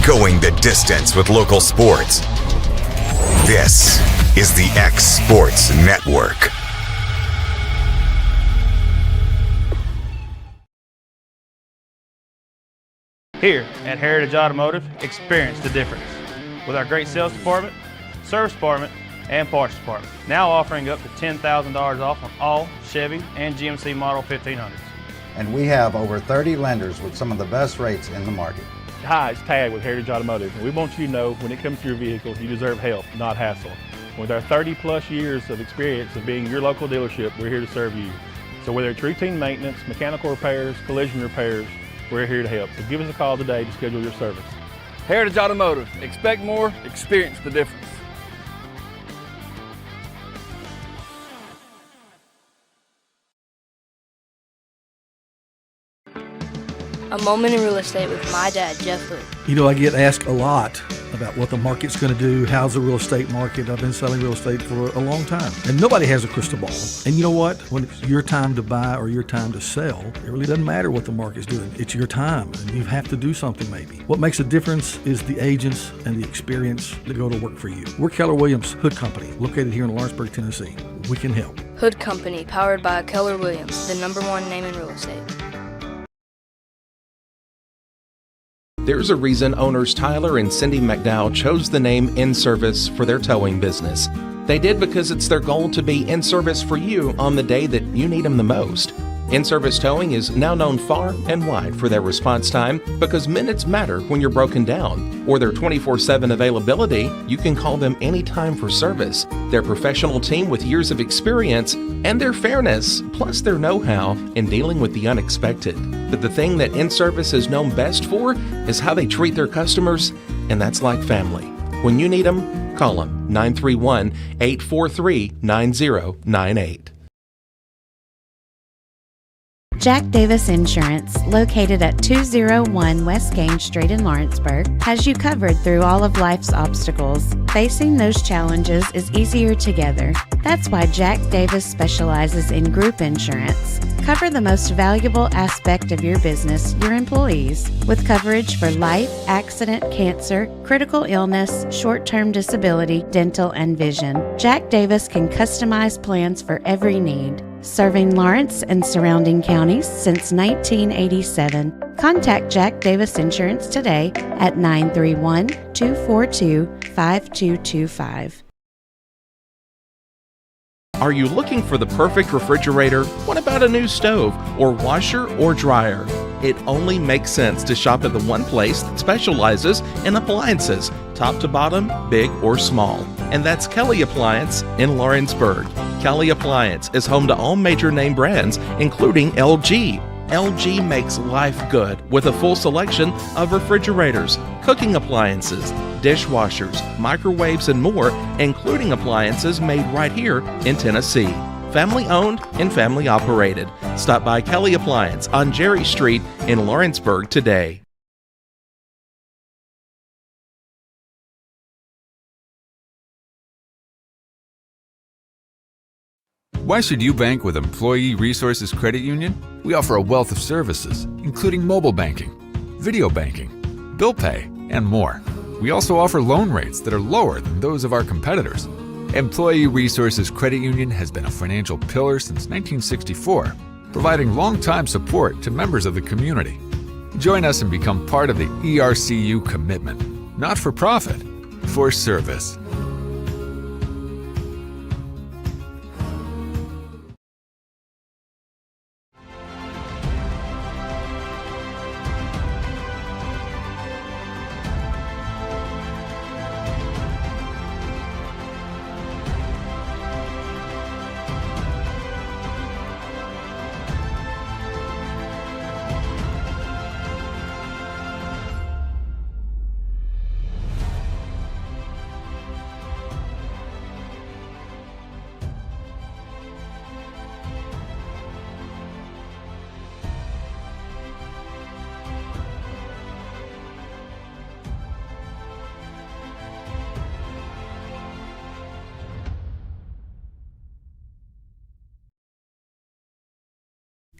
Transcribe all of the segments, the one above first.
going the distance with local sports. This is the X Sports Network. Here at Heritage Automotive, experience the difference with our great sales department, service department, and parts department. Now offering up to $10,000 off on all Chevy and GMC Model 1500s. And we have over 30 lenders with some of the best rates in the market. Hi, it's Tag with Heritage Automotive, and we want you to know when it comes to your vehicle, you deserve help, not hassle. With our 30-plus years of experience of being your local dealership, we're here to serve you. So whether it's routine maintenance, mechanical repairs, collision repairs, we're here to help. So give us a call today to schedule your service. Heritage Automotive. Expect more, experience the difference. A moment in real estate with my dad, Jeff Hood. You know, I get asked a lot about what the market's going to do. How's the real estate market? I've been selling real estate for a long time, and nobody has a crystal ball. And you know what? When it's your time to buy or your time to sell, it really doesn't matter what the market's doing. It's your time, and you have to do something maybe. What makes a difference is the agents and the experience that go to work for you. We're Keller Williams Hood Company, located here in Lawrenceburg, Tennessee. We can help. Hood Company, powered by Keller Williams, the #1 name in real estate. There's a reason owners Tyler and Cindy McDowell chose the name In Service for their towing business. They did because it's their goal to be in service for you on the day that you need them the most. In Service Towing is now known far and wide for their response time because minutes matter when you're broken down, or their 24/7 availability. You can call them anytime for service. Their professional team with years of experience and their fairness, plus their know-how in dealing with the unexpected. But the thing that In Service is known best for is how they treat their customers, and that's like family. When you need them, call them 931-843-9098. Jack Davis Insurance, located at 201 West Gaines Street in Lawrenceburg, has you covered through all of life's obstacles. Facing those challenges is easier together. That's why Jack Davis specializes in group insurance. Cover the most valuable aspect of your business, your employees, with coverage for life, accident, cancer, critical illness, short-term disability, dental, and vision. Jack Davis can customize plans for every need. Serving Lawrence and surrounding counties since 1987. Contact Jack Davis Insurance today at 931-242-5225. Are you looking for the perfect refrigerator? What about a new stove or washer or dryer? It only makes sense to shop at the one place that specializes in appliances, top to bottom, big or small. And that's Kelly Appliance in Lawrenceburg. Kelly Appliance is home to all major name brands, including LG. LG makes life good with a full selection of refrigerators, cooking appliances, dishwashers, microwaves, and more, including appliances made right here in Tennessee. Family owned and family operated. Stop by Kelly Appliance on Jerry Street in Lawrenceburg today. Why should you bank with Employee Resources Credit Union? We offer a wealth of services, including mobile banking, video banking, bill pay, and more. We also offer loan rates that are lower than those of our competitors. Employee Resources Credit Union has been a financial pillar since 1964, providing long-time support to members of the community. Join us and become part of the ERCU commitment, not for profit, for service.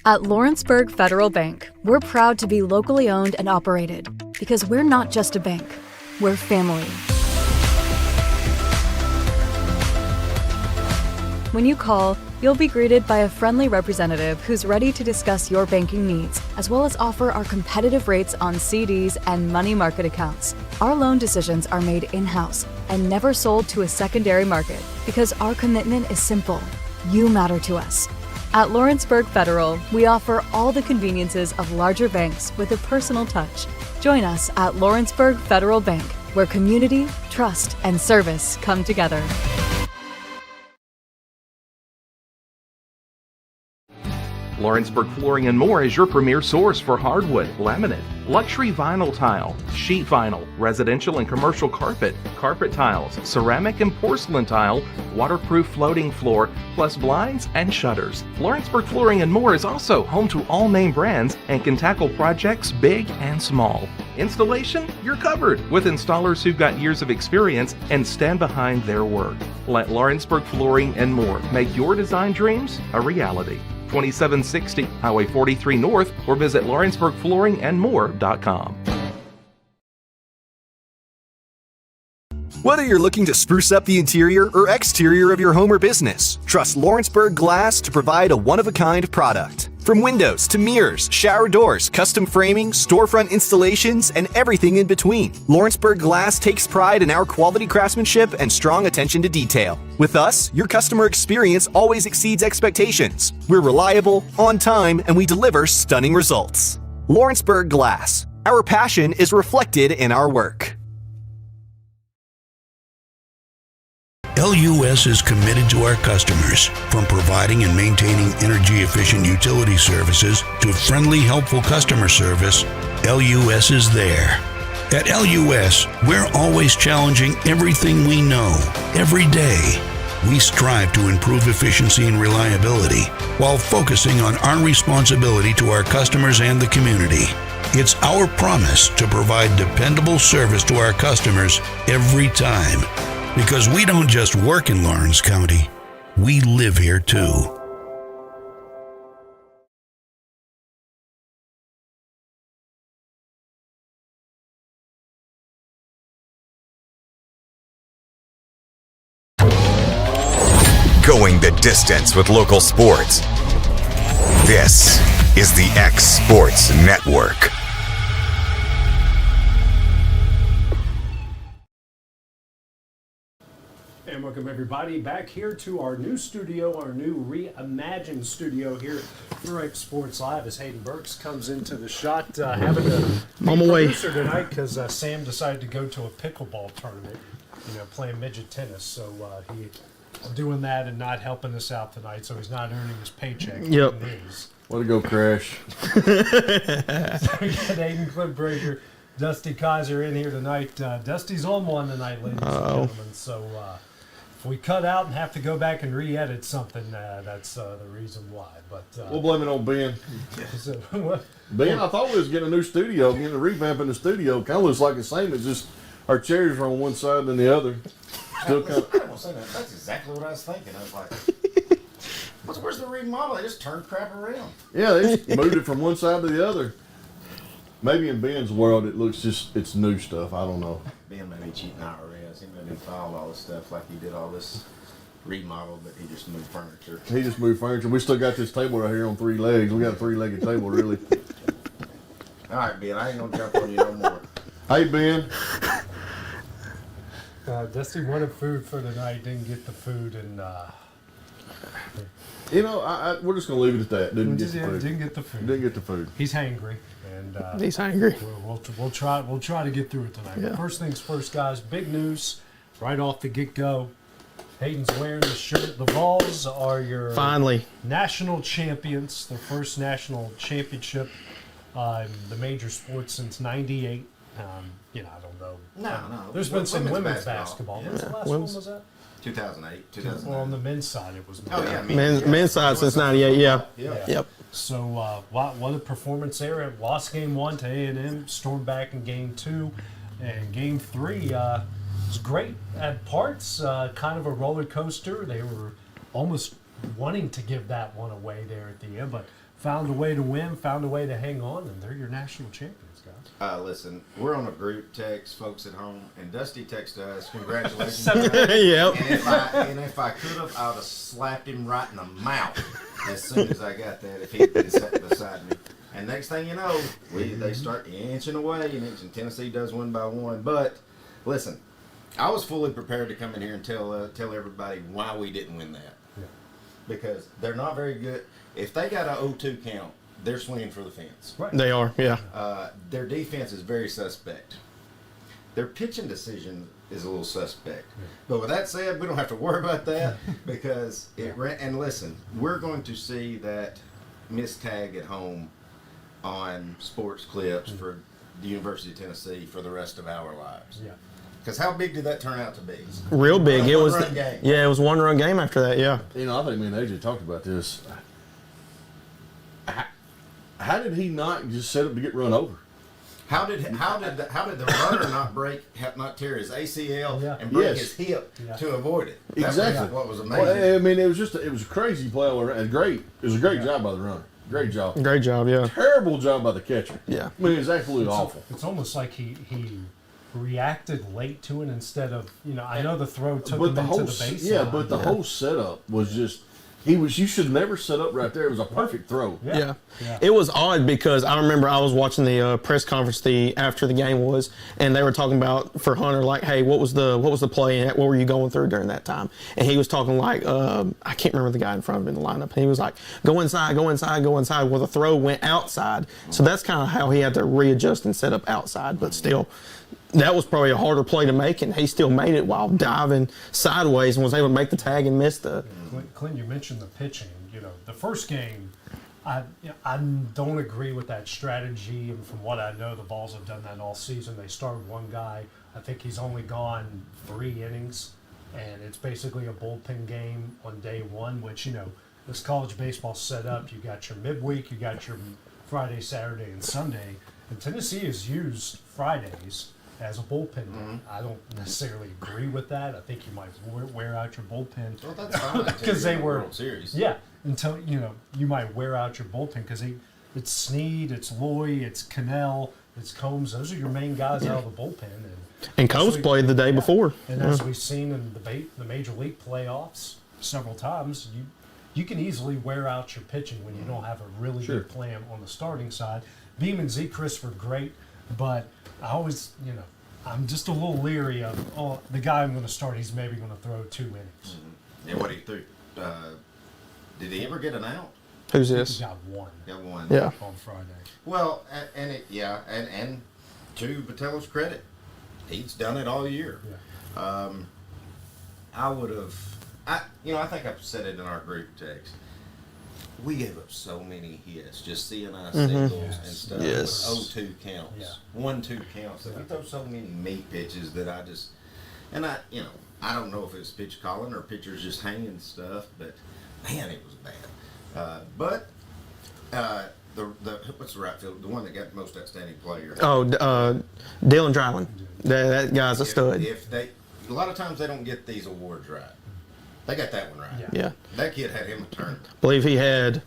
At Lawrenceburg Federal Bank, we're proud to be locally owned and operated. Because we're not just a bank, we're family. When you call, you'll be greeted by a friendly representative who's ready to discuss your banking needs, as well as offer our competitive rates on CDs and money market accounts. Our loan decisions are made in-house and never sold to a secondary market because our commitment is simple. You matter to us. At Lawrenceburg Federal, we offer all the conveniences of larger banks with a personal touch. Join us at Lawrenceburg Federal Bank, where community, trust, and service come together. Lawrenceburg Flooring and More is your premier source for hardwood, laminate, luxury vinyl tile, sheet vinyl, residential and commercial carpet, carpet tiles, ceramic and porcelain tile, waterproof floating floor, plus blinds and shutters. Lawrenceburg Flooring and More is also home to all name brands and can tackle projects big and small. Installation? You're covered with installers who've got years of experience and stand behind their work. Let Lawrenceburg Flooring and More make your design dreams a reality. 2760 Highway 43 North, or visit lawrenceburgflooringandmore.com. Whether you're looking to spruce up the interior or exterior of your home or business, trust Lawrenceburg Glass to provide a one-of-a-kind product. From windows to mirrors, shower doors, custom framing, storefront installations, and everything in between, Lawrenceburg Glass takes pride in our quality craftsmanship and strong attention to detail. With us, your customer experience always exceeds expectations. We're reliable, on time, and we deliver stunning results. Lawrenceburg Glass. Our passion is reflected in our work. LUS is committed to our customers, from providing and maintaining energy-efficient utility services to friendly, helpful customer service. LUS is there. At LUS, we're always challenging everything we know, every day. We strive to improve efficiency and reliability while focusing on our responsibility to our customers and the community. It's our promise to provide dependable service to our customers every time. Because we don't just work in Lawrence County, we live here too. Going the distance with local sports. This is the X Sports Network. And welcome everybody back here to our new studio, our new reimagined studio here for X Sports Live as Hayden Burks comes into the shot, having a producer tonight because Sam decided to go to a pickleball tournament, playing midget tennis. So he's doing that and not helping us out tonight, so he's not earning his paycheck. Yep. Way to go, Crash. So we got Aiden Clipbreaker, Dusty Kaiser in here tonight. Dusty's on one tonight, ladies and gentlemen. So if we cut out and have to go back and re-edit something, that's the reason why. But we'll blame it on Ben. Ben, I thought we was getting a new studio, getting a revamp in the studio. Kind of looks like the same. It's just our chairs are on one side than the other. Still kind of. I don't say that. That's exactly what I was thinking. I was like, where's the remodel? They just turned crap around. Yeah, they just moved it from one side to the other. Maybe in Ben's world, it looks it's new stuff. I don't know. Ben may be cheating IRS. He may have filed all this stuff like he did all this remodel, but he just moved furniture. He just moved furniture. We still got this table right here on 3 legs. We got a 3-legged table, really. All right, Ben, I ain't going to jump on you no more. Hey, Ben. Dusty wanted food for tonight, didn't get the food, and we're just gonna leave it at that. Didn't get the food. He's hangry, and he's hangry. We'll try to get through it tonight. Yeah. But first things first, guys. Big news right off the get-go. Hayden's wearing the shirt. The Vols are your national champions. Their first national championship in the major sports since '98. I don't know. No. There's been some women's basketball. Yeah. When's the last one was that? 2008, 2009. Well, on the men's side, it was. Men's side since '98. Yeah. Yep. So, what a performance there! Lost game 1 to A&M, stormed back in game 2, and game 3 was great at parts. Kind of a roller coaster. They were almost wanting to give that one away there at the end, but found a way to win, found a way to hang on, and they're your national champions, guys. Listen, we're on a group text, folks at home, and Dusty texted us, congratulations. Yep. And if I could have, I would have slapped him right in the mouth as soon as I got that, if he'd been sitting beside me. And next thing you know, they start inching away, and Tennessee does one by one. But listen, I was fully prepared to come in here and tell everybody why we didn't win that. Yeah. Because they're not very good. If they got a 0-2 count, they're swinging for the fence. Right. They are, yeah. Their defense is very suspect. Their pitching decision is a little suspect. Yeah. But with that said, we don't have to worry about that because and listen, we're going to see that missed tag at home on sports clips for the University of Tennessee for the rest of our lives. Yeah. Because how big did that turn out to be? Real big. It was game. Yeah, it was one-run game after that, yeah. You know, I think me and AJ talked about this. How did he not just set up to get run over? How did the runner not tear his ACL and break his hip to avoid it? Exactly. What was amazing. Well, I mean, it was a crazy play all around. It was a great job by the runner. Great job. Great job, yeah. Terrible job by the catcher. Yeah. I mean, it's absolutely awful. It's almost like he reacted late to it instead of, I know the throw took him into the base. Yeah, but the whole setup was just, you should never set up right there. It was a perfect throw. Yeah. It was odd because I remember I was watching the press conference after the game was, and they were talking about for Hunter, like, hey, what was the play and what were you going through during that time? And he was talking like, I can't remember the guy in front of him in the lineup. And he was like, go inside. Well, the throw went outside. So that's kind of how he had to readjust and set up outside. But still, that was probably a harder play to make, and he still made it while diving sideways and was able to make the tag and miss the. Clint, you mentioned the pitching. The first game, I don't agree with that strategy. And from what I know, the Vols have done that all season. They started one guy. I think he's only gone 3 innings, and it's basically a bullpen game on day one, which, this college baseball set up. You got your midweek, you got your Friday, Saturday, and Sunday. And Tennessee has used Fridays as a bullpen day. I don't necessarily agree with that. I think you might wear out your bullpen. Well, that's fine because they were World Series. Yeah, until you might wear out your bullpen because it's Snead, it's Loy, it's Cannell, it's Combs. Those are your main guys out of the bullpen. And Combs played the day before. And as we've seen in the Major League playoffs several times, you can easily wear out your pitching when you don't have a really good plan on the starting side. Beam and Chris were great, but I always, I'm just a little leery of, the guy I'm going to start, he's maybe going to throw 2 innings. Mm-hmm. And what he threw, did he ever get an out? Who's this? He got one. Yeah. On Friday. Well, and to Patello's credit, he's done it all year. Yeah. I would have, I think I've said it in our group text. We gave up so many hits, just CNI singles and stuff. Yes. With 0-2 counts, 1-2 counts. We throw so many meat pitches that I don't know if it's pitch calling or pitchers just hanging stuff, but man, it was bad. But what's the right field? The one that got the most outstanding player. Oh, Dylan Dryland. That guy's a stud. A lot of times they don't get these awards right. They got that one right. Yeah. That kid had him a turn. I believe he had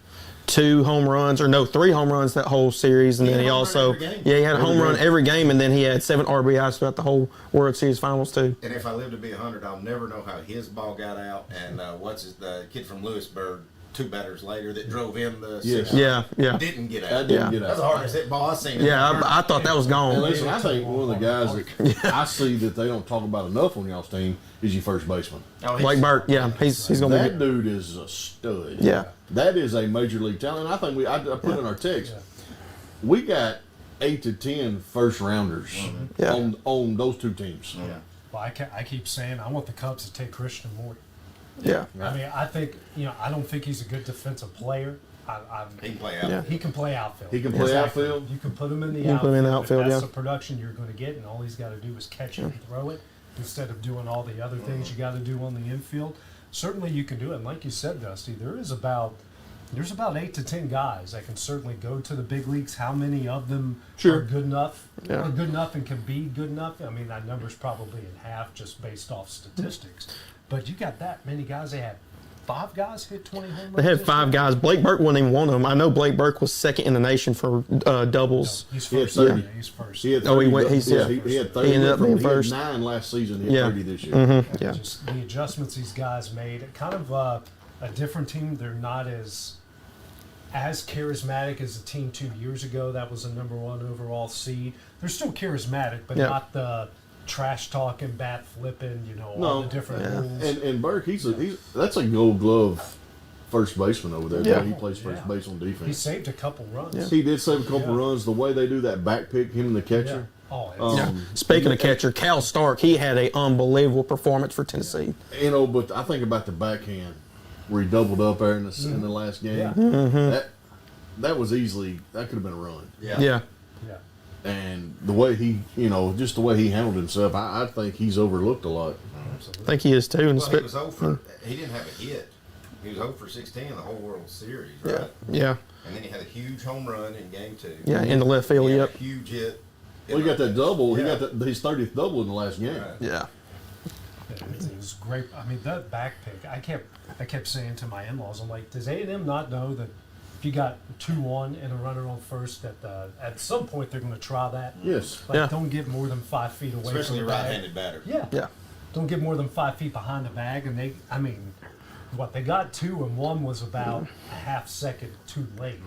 3 home runs that whole series, and then he also he had a home run every game, and then he had 7 RBIs throughout the whole World Series Finals too. And if I live to be 100, I'll never know how his ball got out, and the kid from Lewisburg 2 batters later that drove in the didn't get out. That's the hardest hit ball I've seen. Yeah, I thought that was gone. And listen, I think one of the guys that I see that they don't talk about enough on y'all's team is your first baseman. Blake Burke, he's going to be that dude is a stud. Yeah. That is a major league talent. And I think I put in our text, we got 8 to 10 first rounders on those 2 teams. Yeah. Well, I keep saying I want the Cubs to take Christian Morty. Yeah. I mean, I think, I don't think he's a good defensive player. He can play outfield. He can play outfield. He can play outfield. You can put him in the outfield. That's the production you're going to get, and all he's got to do is catch it and throw it instead of doing all the other things you got to do on the infield. Certainly you can do it. And like you said, Dusty, there's about 8 to 10 guys that can certainly go to the big leagues. How many of them are good enough? Yeah. Are good enough and can be good enough? I mean, that number's probably in half just based off statistics. But you got that many guys. They have 5 guys hit 20 home runs? They had this 5 year? guys. Blake Burke wasn't even one of them. I know Blake Burke was second in the nation for doubles. He's He had first. 30. Yeah, he's first. He had 30, Oh, he went- he's- yeah, yeah. he had 30. He ended up being He had first. 9 last season. He had Yeah. 30 this year. Mm-hmm. Yeah. Just the adjustments these guys made. Kind of a different team. They're not as charismatic as the team 2 years ago. That was a #1 overall seed. They're still charismatic, but Yeah. not the trash talking, bat flipping. All No, the different Yeah. rules. And Burke, that's a Gold Glove first baseman over there. Yeah. He plays first base on defense. He saved a couple runs. He did save a couple Yeah. runs. The way they do that back pick, him and the catcher. Yeah. Oh, Yeah. Speaking of catcher, Cal Stark, he had an unbelievable performance for Tennessee. But I think about the backhand where he doubled up there in the last game. Yeah. Mm-hmm. That was easily, that could have been a run. Yeah. Yeah. And the way he, just the way he handled himself, I think he's overlooked a lot. I think he is too. And Well, he was 0 for, he didn't have a hit. He was 0 for 16 in the whole World Series, right? Yeah. And then he had a huge home run in game 2. Yeah, in the left field, He had yep. a huge hit. Well, he got that double. Yeah. He got his 30th double in the last game. Right. Yeah. It was great. I mean, that back pick. I kept saying to my in-laws, I'm like, does A&M not know that if you got 2-1 and a runner on first, that at some point they're going to try that? Yes. Like, Yeah. don't get more than 5 feet away Especially a from the bag. right-handed batter. Yeah. Yeah. Don't get more than 5 feet behind the bag, and they got 2, and one was about a half second too late,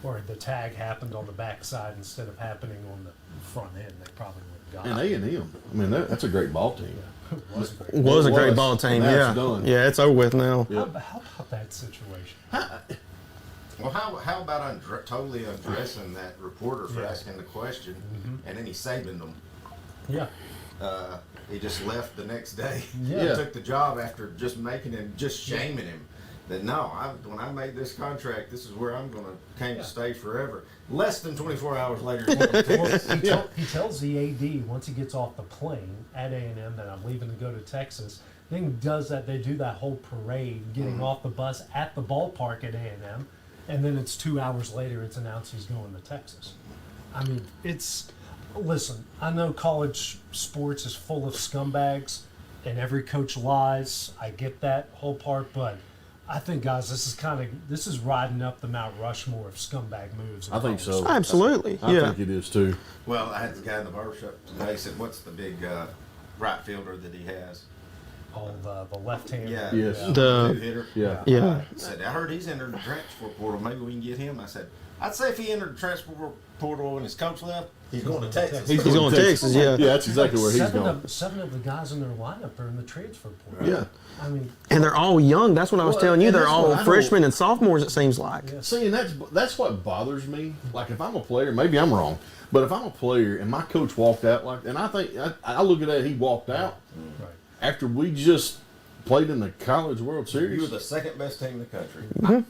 or the tag happened on the backside instead of happening on the front end. They probably would have got And it. A&M, I mean, that's a great ball team. It was great. Was a It great was. ball team. Now Yeah. it's done. Yeah, it's over with now. Yeah. How about that situation? Well, how about totally undressing that reporter for Yeah. asking the question, and then he saving them? Yeah. He just left the next day. Yeah. He took the job after just making him, just shaming him. That no, when I made this contract, this is where I'm going to stay forever. Less than 24 hours later, he's going to Texas. He tells the AD once he gets off the plane at A&M that I'm leaving to go to Texas. Then he does that. They do that whole parade, getting off the bus at the ballpark at A&M, and then it's 2 hours later. It's announced he's going to Texas. I mean, listen. I know college sports is full of scumbags, and every coach lies. I get that whole part, but I think, guys, this is riding up the Mount Rushmore of scumbag moves. in I think college so. Absolutely. I Yeah. think it is too. Well, I had the guy in the barbershop today said, "What's the big right fielder that he has?" All the left hand. Yeah, Yes. The- two-hitter. Yeah. Yeah. I said, I heard he's entered the transfer portal. Maybe we can get him. I said, I'd say if he entered the transfer portal and his coach left, he's going to Texas. He's going to Texas, yeah. Yeah, that's exactly where he's going. Seven of the guys in their lineup are in the transfer portal. Yeah. I mean, And they're all young. That's what I was Well, telling you. and They're that's what all I don't- freshmen and sophomores, it seems like. See, and that's what bothers me. Like if I'm a player, maybe I'm wrong, but if I'm a player and my coach walked out and I think I look at that, he walked out right. after we just played in the College World You were Series. the second best team in the country.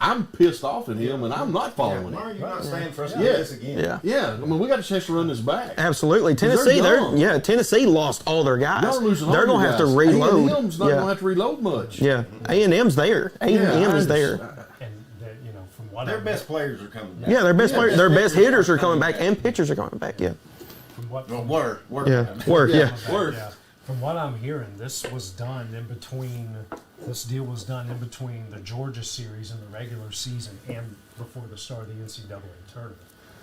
I'm pissed off at him, and I'm not Yeah, following why are it. you not staying for us to do Yeah. this again? Yeah. Yeah, I mean we got a chance to run this back. Absolutely. they're Tennessee, young. Tennessee lost all their guys. Y'all are losing all They're your going to have to guys. reload. A&M's not Yeah. going to have to reload much. Yeah. A&M's there. A&M is there. And from what Their I'm- best players are coming back. Yeah, their best Yeah. players, their best hitters are coming back, and pitchers are coming back. Yeah. from what Well, word. Yeah. Work. Yeah. Word. From what I'm hearing, this was done in between. This deal was done in between the Georgia series and the regular season, and before the start of the NCAA tournament.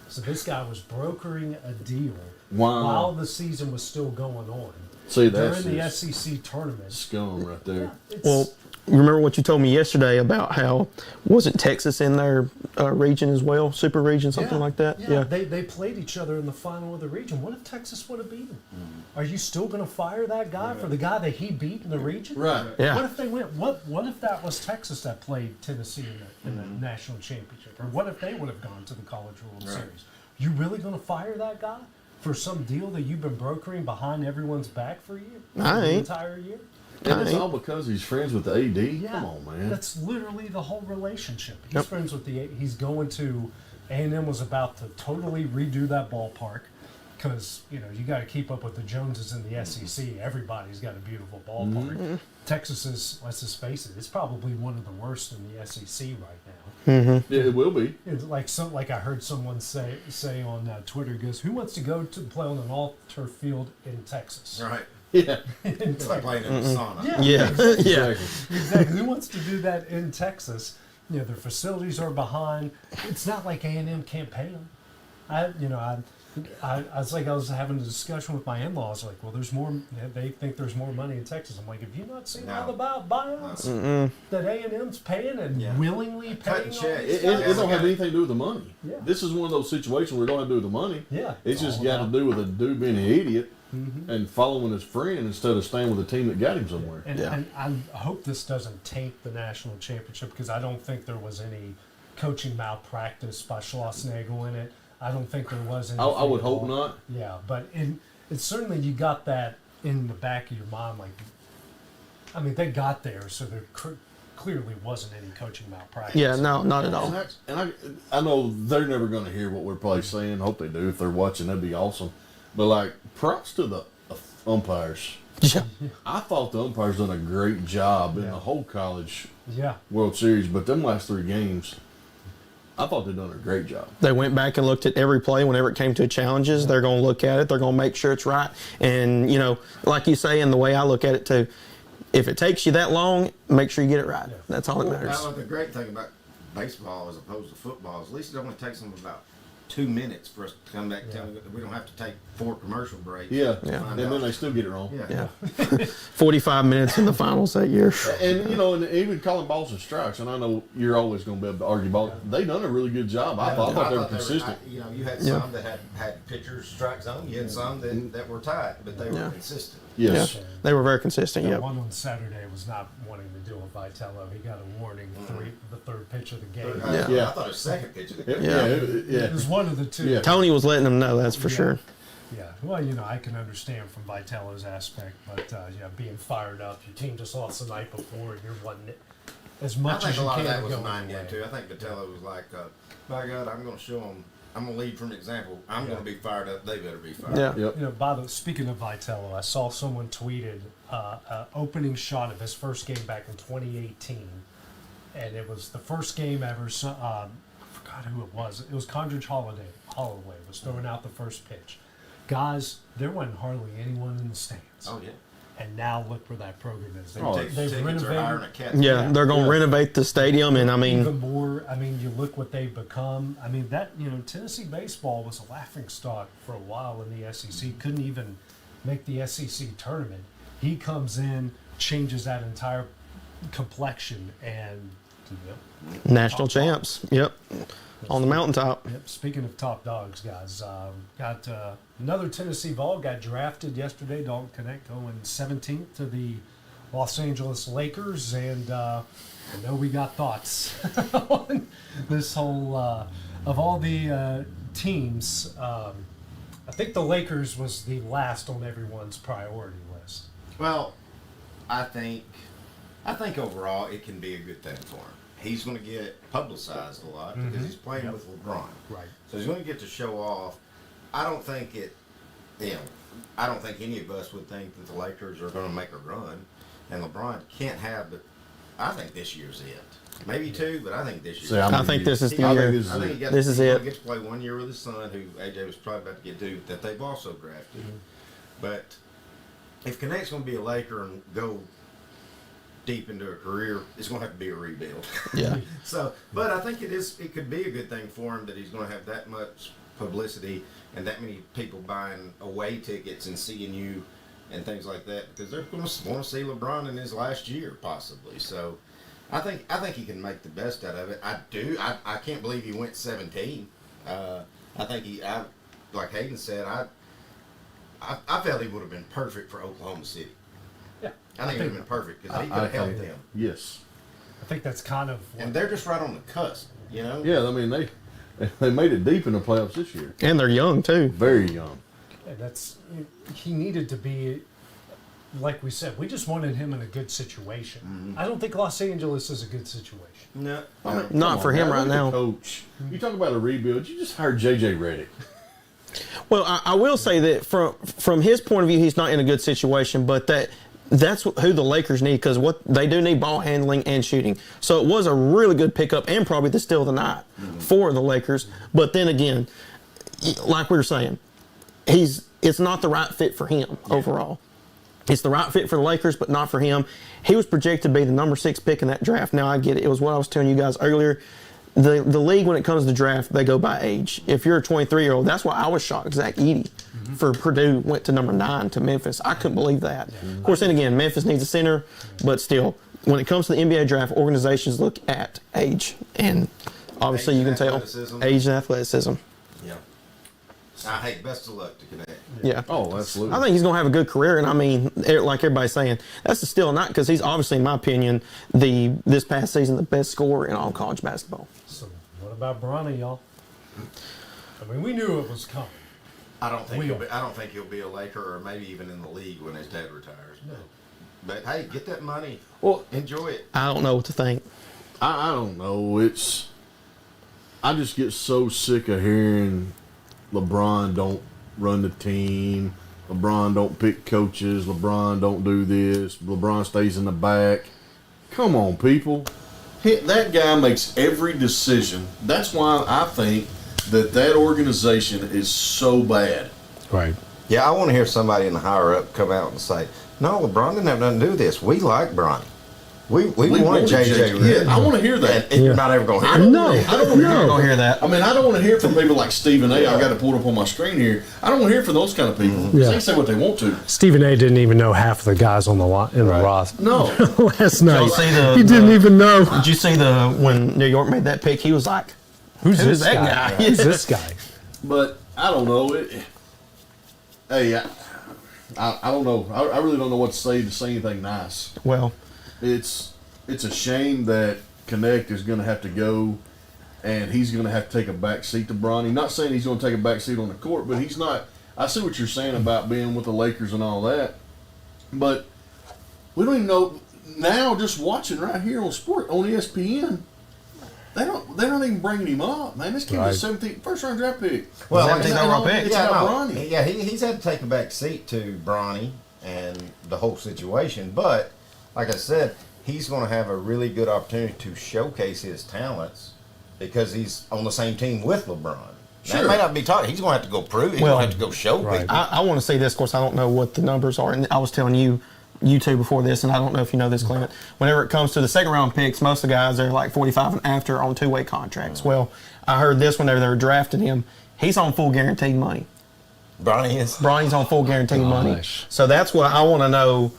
So this guy was brokering a deal Wow. while the season was still going on. See, that's during the just SEC tournament. scum right there. It's- Well, you remember what you told me yesterday about how wasn't Texas in their region as well, super region, something like that? Yeah, They played each other in the final of the region. What if Texas would have beat him? Are you still going to fire that guy for the guy that he beat in the region? Right. Yeah. What if they went? What if that was Texas that played Tennessee in the national championship? Or what if they would have gone to the College World Series? You really going to fire that guy for some deal that you've been brokering behind everyone's back for you I the ain't. entire year? And it's all because he's friends with the AD. Come on, man. That's literally the whole relationship. He's Yep. friends with he's going to, A&M was about to totally redo that ballpark because, you got to keep up with the Joneses in the SEC. Everybody's got a beautiful ballpark. Texas is, let's just face it, it's probably one of the worst in the SEC right now. Yeah, it will be. It's like I heard someone say on Twitter, goes, who wants to go to play on an all-turf field in Texas? Right. Yeah. It's like playing in the sauna. Yeah. Exactly. Who wants to do that in Texas? You know, their facilities are behind. It's not like A&M can't pay them. I was having a discussion with my in-laws. Like, well, there's more. They think there's more money in Texas. I'm like, have you not seen all the buyouts that A&M's paying and willingly paying? It don't have anything to do with the money. Yeah. This is one of those situations where it don't have to do with the money. Yeah. It's just got to do with a dude being an idiot and following his friend instead of staying with the team that got him somewhere. And I hope this doesn't taint the national championship, because I don't think there was any coaching malpractice by Schlossnagle in it. I don't think there was any. I would hope not. Yeah, but it's certainly, you got that in the back of your mind. Like, I mean, they got there, so there clearly wasn't any coaching malpractice. Yeah, no, not at all. And I know they're never going to hear what we're probably saying. Hope they do. If they're watching, that'd be awesome. But like, props to the umpires. Yeah. I thought the umpires done a great job in the whole college Yeah. World Series, but them last 3 games, I thought they'd done a great job. They went back and looked at every play whenever it came to challenges. They're going to look at it. They're going to make sure it's right. And, you know, like you say, and the way I look at it too, if it takes you that long, make sure you get it right. That's all that matters. Now, the great thing about baseball as opposed to football is at least it only takes them about 2 minutes for us to come back and tell me that we don't have to take 4 commercial breaks. Yeah, to find and out. then they still get it wrong. Yeah. 45 minutes in the finals that year. And, you know, and even calling balls and strikes, and I know you're always going to be able to argue ball. They done a really good job. I thought they were consistent. You had some that had pitchers strike zone. You had some that were tied, but they were consistent. Yes. Yeah. They were very consistent, The one on Saturday was not wanting to deal with Vitello. He got a warning the third pitch of the game. I thought it was second pitch of the game. It was one of the two. Tony was letting them know, that's for sure. Yeah, well, you know, I can understand from Vitello's aspect, but being fired up, your team just lost the night before, and you're wanting it as much as you can. I think a lot of that was to a go mind game away. too. I think Vitello was like, by God, I'm going to show them. I'm going to lead from example. I'm going to be fired up. They better be fired up. You know, speaking of Vitello, I saw someone tweeted an opening shot of his first game back in 2018, and it was the first game ever. I forgot who it was. It was Condredge Holloway was throwing out the first pitch. Guys, there wasn't hardly anyone in the stands. Oh, yeah. And now look where that program is. They've renovated. They're going to renovate the stadium, and I mean, even more. I mean, you look what they've become. I mean, Tennessee baseball was a laughing stock for a while in the SEC. Couldn't even make the SEC tournament. He comes in, changes that entire complexion, and national champs. Yep. On the mountaintop. Yep. Speaking of top dogs, guys, got another Tennessee Vol got drafted yesterday. Dalton Knecht going 17th to the Los Angeles Lakers, and I know we got thoughts on this whole of all the teams. I think the Lakers was the last on everyone's priority list. Well, I think overall it can be a good thing for him. He's going to get publicized a lot because he's playing with LeBron. Right. So he's going to get to show off. I don't think any of us would think that the Lakers are going to make a run, and LeBron can't have the. I think this year's it. Maybe 2, but I think this year. I think this is the year. This is it. He gets to play 1 year with his son, who AJ was probably about to get to, that they've also drafted. But if Connect's going to be a Laker and go deep into a career, it's going to have to be a rebuild. Yeah. But I think it could be a good thing for him that he's going to have that much publicity and that many people buying away tickets and seeing you and things like that, because they're going to want to see LeBron in his last year possibly. So I think he can make the best out of it. I do. I can't believe he went 17. I think like Hayden said, I felt he would have been perfect for Oklahoma City. Yeah, I think it would have been perfect because he could have helped them. Yes. I think that's kind of. And they're just right on the cusp, you know? Yeah, I mean, they made it deep in the playoffs this year. And they're young, too. Very young. And he needed to be, like we said, we just wanted him in a good situation. I don't think Los Angeles is a good situation. No. Not for him right now. Coach, you talk about a rebuild, you just hired J.J. Redick. Well, I will say that from his point of view, he's not in a good situation, but that's who the Lakers need, because what they do need ball handling and shooting. So it was a really good pickup and probably the steal of the night for the Lakers. But then again, like we were saying, it's not the right fit for him overall. it's the right fit for the Lakers, but not for him. He was projected to be the number 6 pick in that draft. Now I get it. It was what I was telling you guys earlier. The league, when it comes to the draft, they go by age. If you're a 23-year-old, that's why I was shocked. Zach Edey for Purdue went to number 9 to Memphis. I couldn't believe that. Of course, then again, Memphis needs a center, but still, when it comes to the NBA draft, organizations look at age, and obviously you can tell age and athleticism. Yeah. Best of luck to Connect. Yeah. Oh, absolutely. I think he's going to have a good career, and I mean, like everybody's saying, that's still not because he's obviously, in my opinion, this past season the best scorer in all college basketball. So what about Bronny, y'all? I mean, we knew it was coming. I don't think he'll be a Laker, or maybe even in the league when his dad retires. No. But hey, get that money. Well, enjoy it. I don't know what to think. I don't know. I just get so sick of hearing LeBron don't run the team. LeBron don't pick coaches. LeBron don't do this. LeBron stays in the back. Come on, people. That guy makes every decision. That's why I think that organization is so bad. Right. Yeah, I want to hear somebody in the higher up come out and say, no, LeBron didn't have nothing to do with this. We like Bronny. We wanted JJ. Yeah, I want to hear that. And you're not ever going to hear that. No. I don't want to hear that. I mean, I don't want to hear from people like Stephen A. I got to pull it up on my screen here. I don't want to hear from those kind of people. Yeah. They say what they want to. Stephen A. didn't even know half of the guys on the the roster. No. Last night. He didn't even know. Did you see when New York made that pick? He was like, Who's this that guy? Who's this guy? But I don't know. I don't know. I really don't know what to say anything nice. Well, it's a shame that Connect is going to have to go, and he's going to have to take a back seat to Bronny. Not saying he's going to take a back seat on the court, but he's not. I see what you're saying about being with the Lakers and all that, but we don't even know now. Just watching right here on ESPN, they're not even bringing him up. Man, this kid was 17th first round draft pick. Well, 17th overall pick. It's about Bronny. Bronny. Yeah, he's had to take a back seat to Bronny and the whole situation. But like I said, he's going to have a really good opportunity to showcase his talents because he's on the same team with LeBron. Sure. That may not be taught. He's going to have to go prove. He's going to have to go show people. I want to say this. Of course, I don't know what the numbers are, and I was telling you two before this, and I don't know if you know this, Clement. Whenever it comes to the second round picks, most of the guys are like 45 and after on 2-way contracts. Well, I heard this whenever they were drafting him. He's on full guaranteed money. Bronny's on full guaranteed money. So that's what I want to know.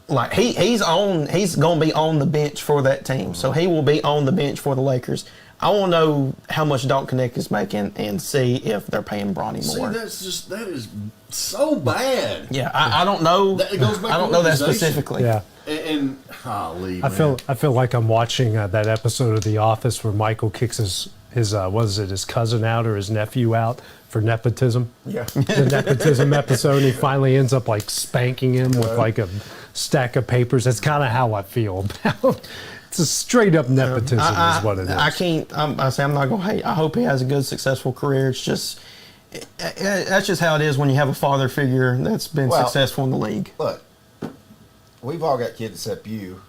Like he's going to be on the bench for that team. So he will be on the bench for the Lakers. I want to know how much Dalton Connect is making and see if they're paying Bronny more. See, that is so bad. Yeah, I don't know. It goes back I don't know that specifically. Yeah. And golly, I feel like I'm watching that episode of The Office where Michael kicks his his cousin out or his nephew out for nepotism. Yeah. The nepotism episode, and he finally ends up like spanking him with like a stack of papers. That's kind of how I feel about. It's a straight up nepotism is what it is. I can't. I'm not gonna hate. I hope he has a good, successful career. It's just that's just how it is when you have a father figure that's been successful in the league. Look, we've all got kids except you.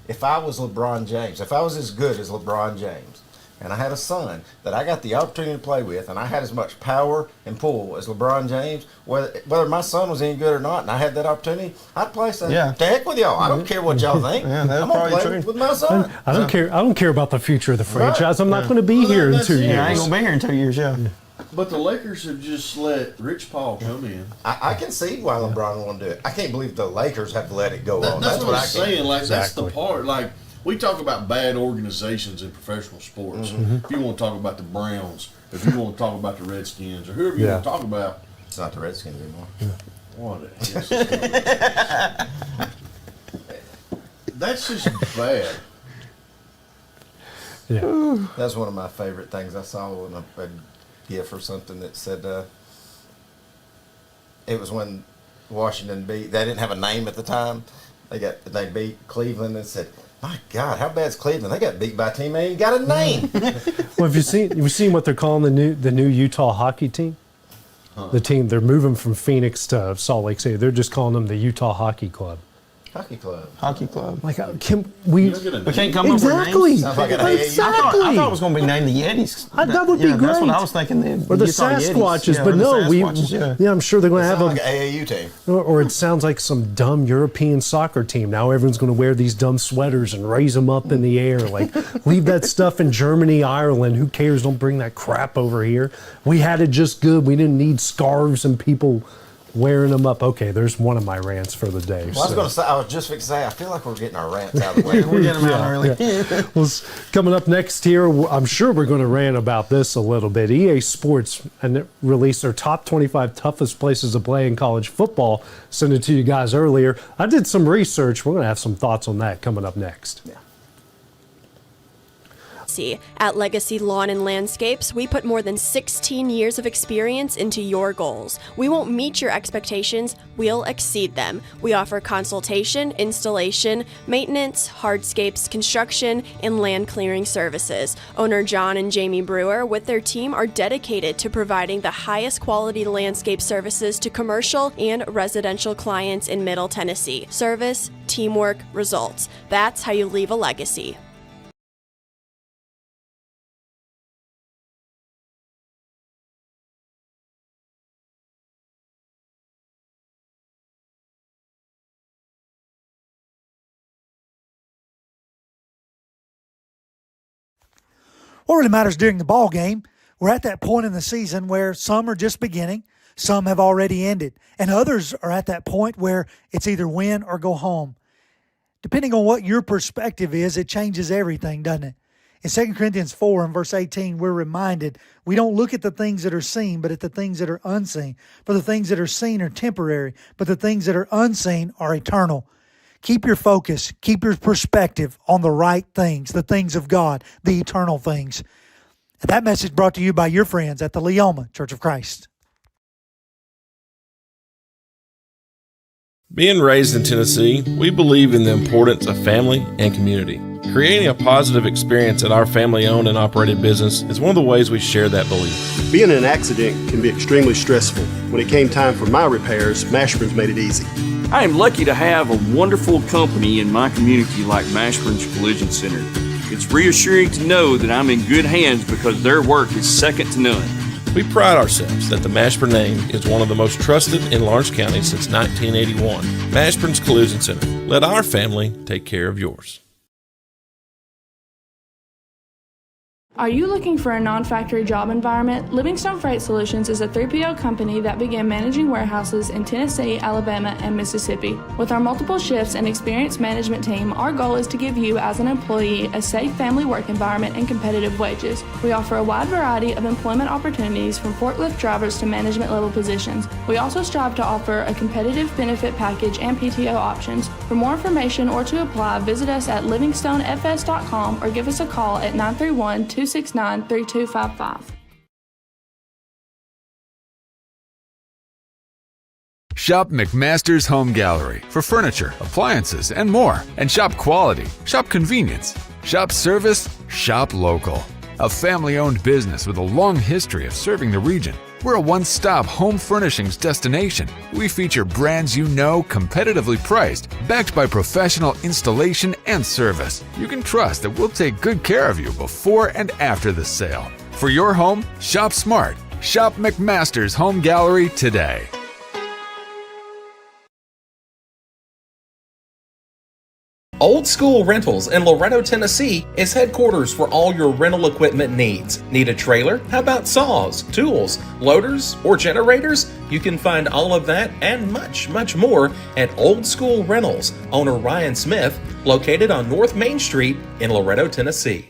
If I was LeBron James, if I was as good as LeBron James, and I had a son that I got the opportunity to play with, and I had as much power and pull as LeBron James, whether my son was any good or not, and I had that opportunity, I'd play some. Yeah. To heck with y'all. I don't care what y'all think. Yeah, that's I'm gonna probably play true. with my son. I don't care. I don't care about the future of the franchise. I'm not going to be here in 2 years. I ain't gonna be here in 2 years. Yeah. But the Lakers have just let Rich Paul come in. I can see why LeBron won't do it. I can't believe the Lakers have to let it go on. That's what I'm saying. Like that's the part. Like we talk about bad organizations in professional sports. Mm-hmm. If you want to talk about the Browns, if you want to talk about the Redskins, or whoever you want to talk about, it's not the Redskins anymore. What? That's just bad. Yeah. That's one of my favorite things. I saw in a GIF or something that said it was when Washington beat. They didn't have a name at the time. They beat Cleveland and said, "My God, how bad's Cleveland? They got beat by a team they ain't got a name." Well, have you seen what they're calling the new Utah hockey team? The team, they're moving from Phoenix to Salt Lake City. They're just calling them the Utah Hockey Club. Hockey club. Hockey club. Like, can we? We can't come exactly. up with names. Sounds like an AAU. Exactly. I thought it was going to be named the Yetis. That would be great. That's what I was thinking. Or the Utah Yetis. Sasquatches, Yeah, but or the no, Sasquatches, yeah, I'm sure they're going to have Sounds them. like an AAU team. Or it sounds like some dumb European soccer team. Now everyone's going to wear these dumb sweaters and raise them up in the air. Like, leave that stuff in Germany, Ireland. Who cares? Don't bring that crap over here. We had it just good. We didn't need scarves and people wearing them up. Okay, there's one of my rants for the day. Well, I was just fixing to say, I feel like we're getting our rants out of the way. We're getting them out early. Yeah. Well, coming up next here, I'm sure we're going to rant about this a little bit. EA Sports released their top 25 toughest places to play in college football. Sent it to you guys earlier. I did some research. We're going to have some thoughts on that coming up next. Yeah. At Legacy Lawn and Landscapes, we put more than 16 years of experience into your goals. We won't meet your expectations, we'll exceed them. We offer consultation, installation, maintenance, hardscapes, construction, and land clearing services. Owner John and Jamie Brewer with their team are dedicated to providing the highest quality landscape services to commercial and residential clients in Middle Tennessee. Service, teamwork, results. That's how you leave a legacy. What really matters during the ball game, we're at that point in the season where some are just beginning, some have already ended, and others are at that point where it's either win or go home. Depending on what your perspective is, it changes everything, doesn't it? In 2 Corinthians 4 and verse 18, we're reminded we don't look at the things that are seen, but at the things that are unseen. For the things that are seen are temporary, but the things that are unseen are eternal. Keep your focus, keep your perspective on the right things, the things of God, the eternal things. And that message brought to you by your friends at the Leoma Church of Christ. Being raised in Tennessee, we believe in the importance of family and community. Creating a positive experience at our family-owned and operated business is one of the ways we share that belief. Being in an accident can be extremely stressful. When it came time for my repairs, Mashburn's made it easy. I am lucky to have a wonderful company in my community like Mashburn's Collision Center. It's reassuring to know that I'm in good hands because their work is second to none. We pride ourselves that the Mashburn name is one of the most trusted in Lawrence County since 1981. Mashburn's Collision Center. Let our family take care of yours. Are you looking for a non-factory job environment? Livingstone Freight Solutions is a 3PL company that began managing warehouses in Tennessee, Alabama, and Mississippi. With our multiple shifts and experienced management team, our goal is to give you as an employee a safe family work environment and competitive wages. We offer a wide variety of employment opportunities from forklift drivers to management level positions. We also strive to offer a competitive benefit package and PTO options. For more information or to apply, visit us at livingstonefs.com or give us a call at 931-269-3255. Shop McMaster's Home Gallery for furniture, appliances, and more. And shop quality, shop convenience, shop service, shop local. A family-owned business with a long history of serving the region. We're a one-stop home furnishings destination. We feature brands you know, competitively priced, backed by professional installation and service. You can trust that we'll take good care of you before and after the sale. For your home, shop smart. Shop McMaster's Home Gallery today. Old School Rentals in Loretto, Tennessee is headquarters for all your rental equipment needs. Need a trailer? How about saws, tools, loaders, or generators? You can find all of that and much, much more at Old School Rentals. Owner Ryan Smith, located on North Main Street in Loretto, Tennessee.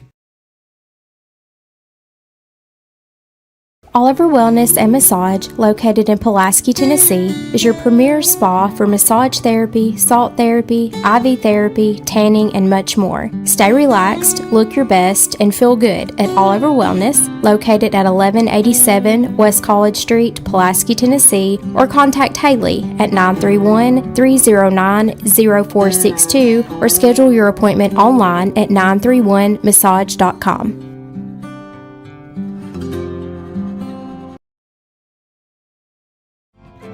Oliver Wellness and Massage, located in Pulaski, Tennessee, is your premier spa for massage therapy, salt therapy, IV therapy, tanning, and much more. Stay relaxed, look your best, and feel good at Oliver Wellness, located at 1187 West College Street, Pulaski, Tennessee, or contact Haley at 931-309-0462 or schedule your appointment online at 931massage.com.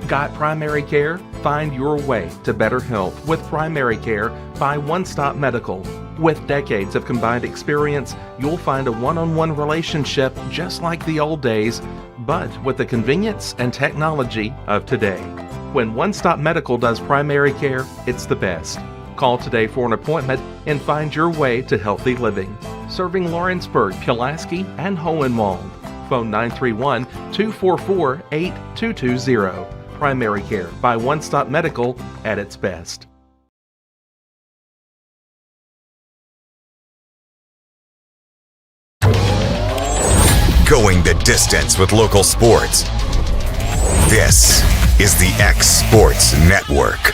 Got primary care? Find your way to better health with primary care by One Stop Medical. With decades of combined experience, you'll find a one-on-one relationship just like the old days, but with the convenience and technology of today. When One Stop Medical does primary care, it's the best. Call today for an appointment and find your way to healthy living. Serving Lawrenceburg, Pulaski, and Hohenwald. Phone 931-244-8220. Primary care by One Stop Medical at its best. Going the distance with local sports. This is the X Sports Network.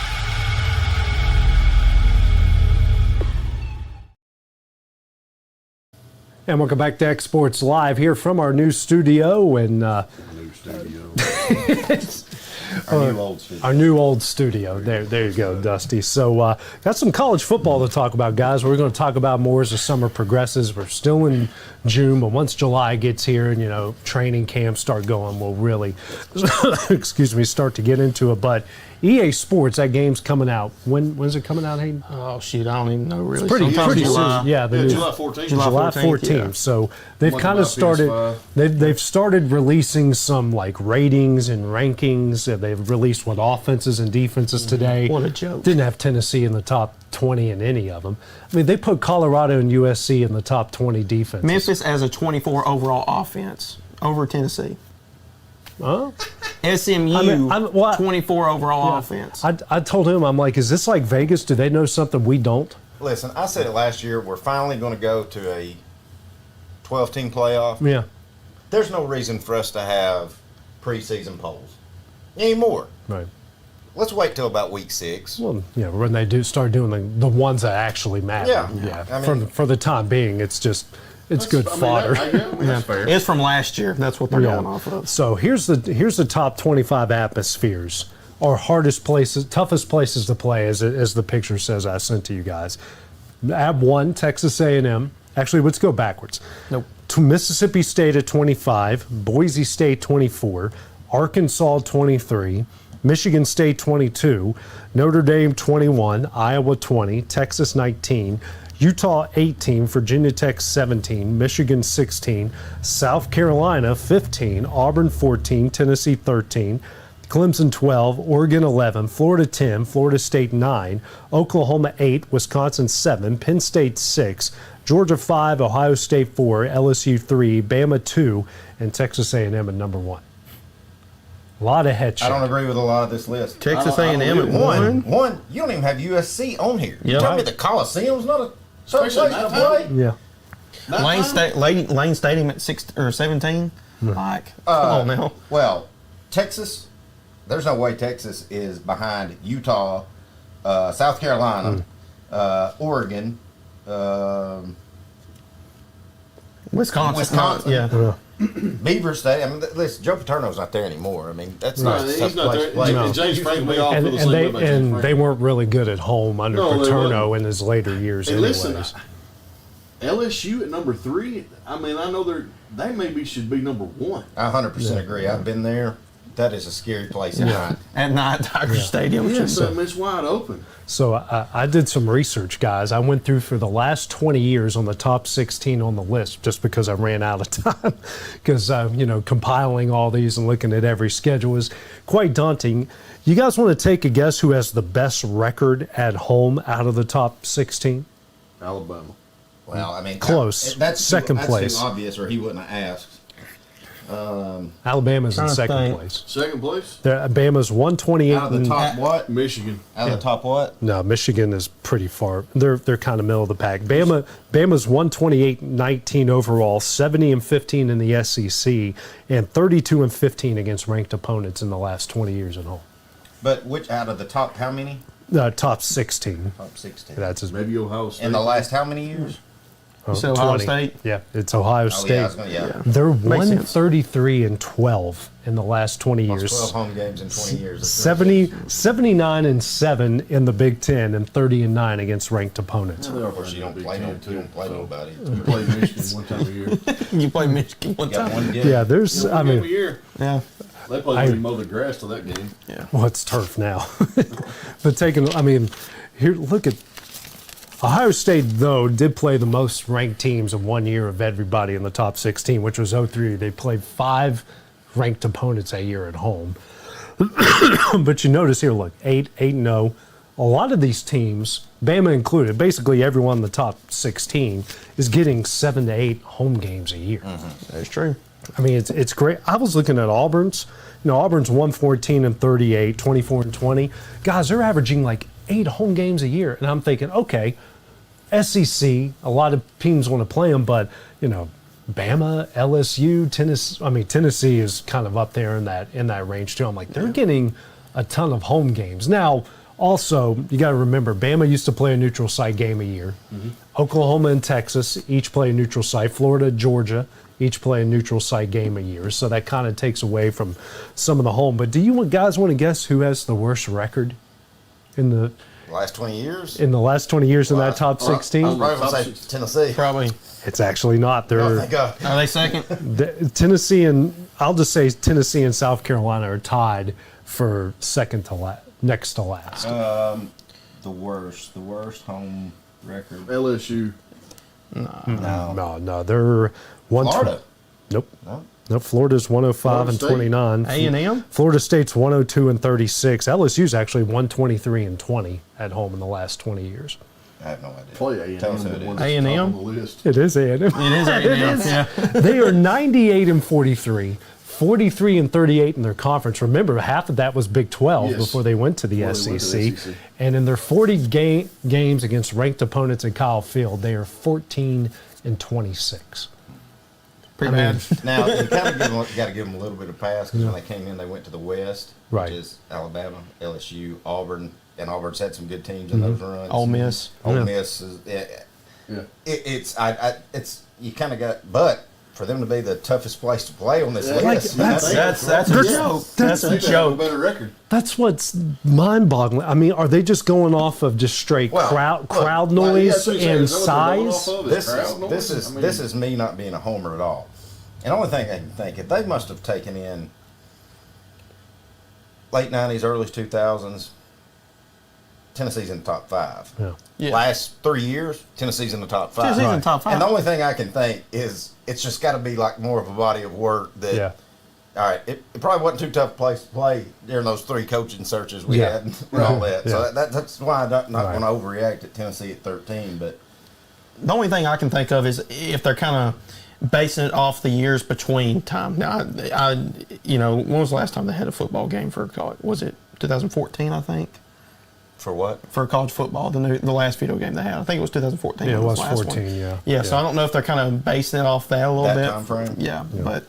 And welcome back to X Sports Live here from our new studio. And New studio. Our new old studio. There you go, Dusty. So got some college football to talk about, guys. We're going to talk about more as the summer progresses. We're still in June, but once July gets here and, training camps start going, we'll really, start to get into it. But EA Sports, that game's coming out. When's it coming out, Hayden? Oh, shoot, I don't even know really. It's pretty July. soon. Yeah, July 14th. July 14th. Yeah. So they've kind of started. They've started releasing some like ratings and rankings. They've released what offenses and defenses today. What a joke! Didn't have Tennessee in the top 20 in any of them. I mean, they put Colorado and USC in the top 20 defenses. Memphis as a 24 overall offense over Tennessee. Oh. SMU 24 overall offense. I told him, I'm like, is this like Vegas? Do they know something we don't? Listen, I said it last year. We're finally going to go to a 12-team playoff. Yeah. There's no reason for us to have preseason polls anymore. Right. Let's wait till about week 6. Well, when they start doing the ones that actually matter. Yeah. I mean, for the time being, it's just good fodder. That's fair. It's from last year. That's what they're going off of. So here's the top 25 atmospheres, or hardest places, toughest places to play, as the picture says I sent to you guys. Ab 1, Texas A&M. Actually, let's go backwards. Nope. To Mississippi State at 25, Boise State 24, Arkansas 23, Michigan State 22, Notre Dame 21, Iowa 20, Texas 19, Utah 18, Virginia Tech 17, Michigan 16, South Carolina 15, Auburn 14, Tennessee 13, Clemson 12, Oregon 11, Florida 10, Florida State 9, Oklahoma 8, Wisconsin 7, Penn State 6, Georgia 5, Ohio State 4, LSU 3, Bama 2, and Texas A&M at number 1. A lot of head shake. I don't agree with a lot of this list. Texas A&M at one. You don't even have USC on here. Yep. You tell me the Coliseum's not a place to play? Yeah. Lane Stadium at 6 or 17. Like, come on now. Well, Texas. There's no way Texas is behind Utah, South Carolina, Oregon, Wisconsin. Yeah. Beaver State. I mean, listen, Joe Paterno's not there anymore. I mean, that's not. He's not there. And James Franklin off for the same and they weren't really good at home under Paterno in his later years. And anyways. listen, LSU at number 3. I mean, I know they maybe should be number 1. I 100% agree. I've been there. That is a scary place at night. At night, Tiger Stadium. Yeah, so it's wide open. So I did some research, guys. I went through for the last 20 years on the top 16 on the list just because I ran out of time. Because, compiling all these and looking at every schedule is quite daunting. You guys want to take a guess who has the best record at home out of the top 16? Alabama. Well, I mean, close. That's second place. That's too obvious, or he wouldn't have asked. Alabama's in second place. Second place? Alabama's 128. Out of the top what? Michigan. Out of the top what? No, Michigan is pretty far. They're kind of middle of the pack. Bama's 128-19 overall, 70-15 in the SEC, and 32-15 against ranked opponents in the last 20 years at home. But which out of the top? How many? Top 16. Top 16. That's maybe Ohio State. In the last how many years? So Ohio State? Yeah, it's Ohio State. Yeah. They're 133-12 in the last 20 years. 12 home games in 20 years. 79-7 in the Big Ten and 30-9 against ranked opponents. Of course, you don't play nobody. You play Michigan one time a year. You play Michigan one time. Yeah, there's. I mean, yeah. They probably mow the grass to that game. Yeah. Well, it's turf now. But here, look at Ohio State, though, did play the most ranked teams of 1 year of everybody in the top 16, which was 03. They played 5 ranked opponents a year at home. But you notice here, look, 8-0. A lot of these teams, Bama included, basically everyone in the top 16 is getting 7 to 8 home games a year. That's true. I mean, it's great. I was looking at Auburn's. Auburn's 114-38, 24-20. Guys, they're averaging like 8 home games a year. And I'm thinking, okay, SEC, a lot of teams want to play them, but, Bama, LSU, Tennessee is kind of up there in that range too. I'm like, they're getting a ton of home games. Now, also, you got to remember, Bama used to play a neutral site game a year. Oklahoma and Texas each play a neutral site. Florida, Georgia each play a neutral site game a year. So that kind of takes away from some of the home. But do you guys want to guess who has the worst record in the last 20 years? In the last 20 years in that top 16? I'm probably going to say Tennessee. Probably. It's actually not. Oh, thank God. Are they second? Tennessee I'll just say Tennessee and South Carolina are tied for second to next to last. The worst home record. LSU. No. They're Florida. Nope. No, Florida's 105-29. A&M? Florida State's 102-36. LSU's actually 123-20 at home in the last 20 years. I have no idea. Play A&M. Tell us who it is. A&M? It is A&M. It is A&M, yeah. They are 98-43. 43-38 in their conference. Remember, half of that was Big 12 before they went to the SEC. And in their 40 games against ranked opponents at Kyle Field, they are 14-26. Pretty bad. Now, you kind of got to give them a little bit of pass because when they came in, they went to the West, right, which is Alabama, LSU, Auburn, and Auburn's had some good teams in those runs. Ole Miss. Ole Miss is, it's you kind of got, but for them to be the toughest place to play on this list, that's a joke. That's a joke. Better record. That's what's mind-boggling. I mean, are they just going off of just straight crowd noise and size? This is me not being a homer at all. And the only thing I can think, if they must have taken in late 90s, early 2000s, Tennessee's in the top 5. Yeah. Last 3 years, Tennessee's in the top 5. Tennessee's in the top 5. And the only thing I can think is it's just got to be like more of a body of work that, all right, it probably wasn't too tough a place to play during those 3 coaching searches we had and all that. So that's why I'm not going to overreact at Tennessee at 13. But the only thing I can think of is if they're kind of basing it off the years between time. Now, when was the last time they had a football game for college? Was it 2014, I think? For what? For college football, the last video game they had. I think it was 2014. Yeah, it was last 14, one. Yeah, so I don't know if they're kind of basing it off that a little bit. Time frame? Yeah, but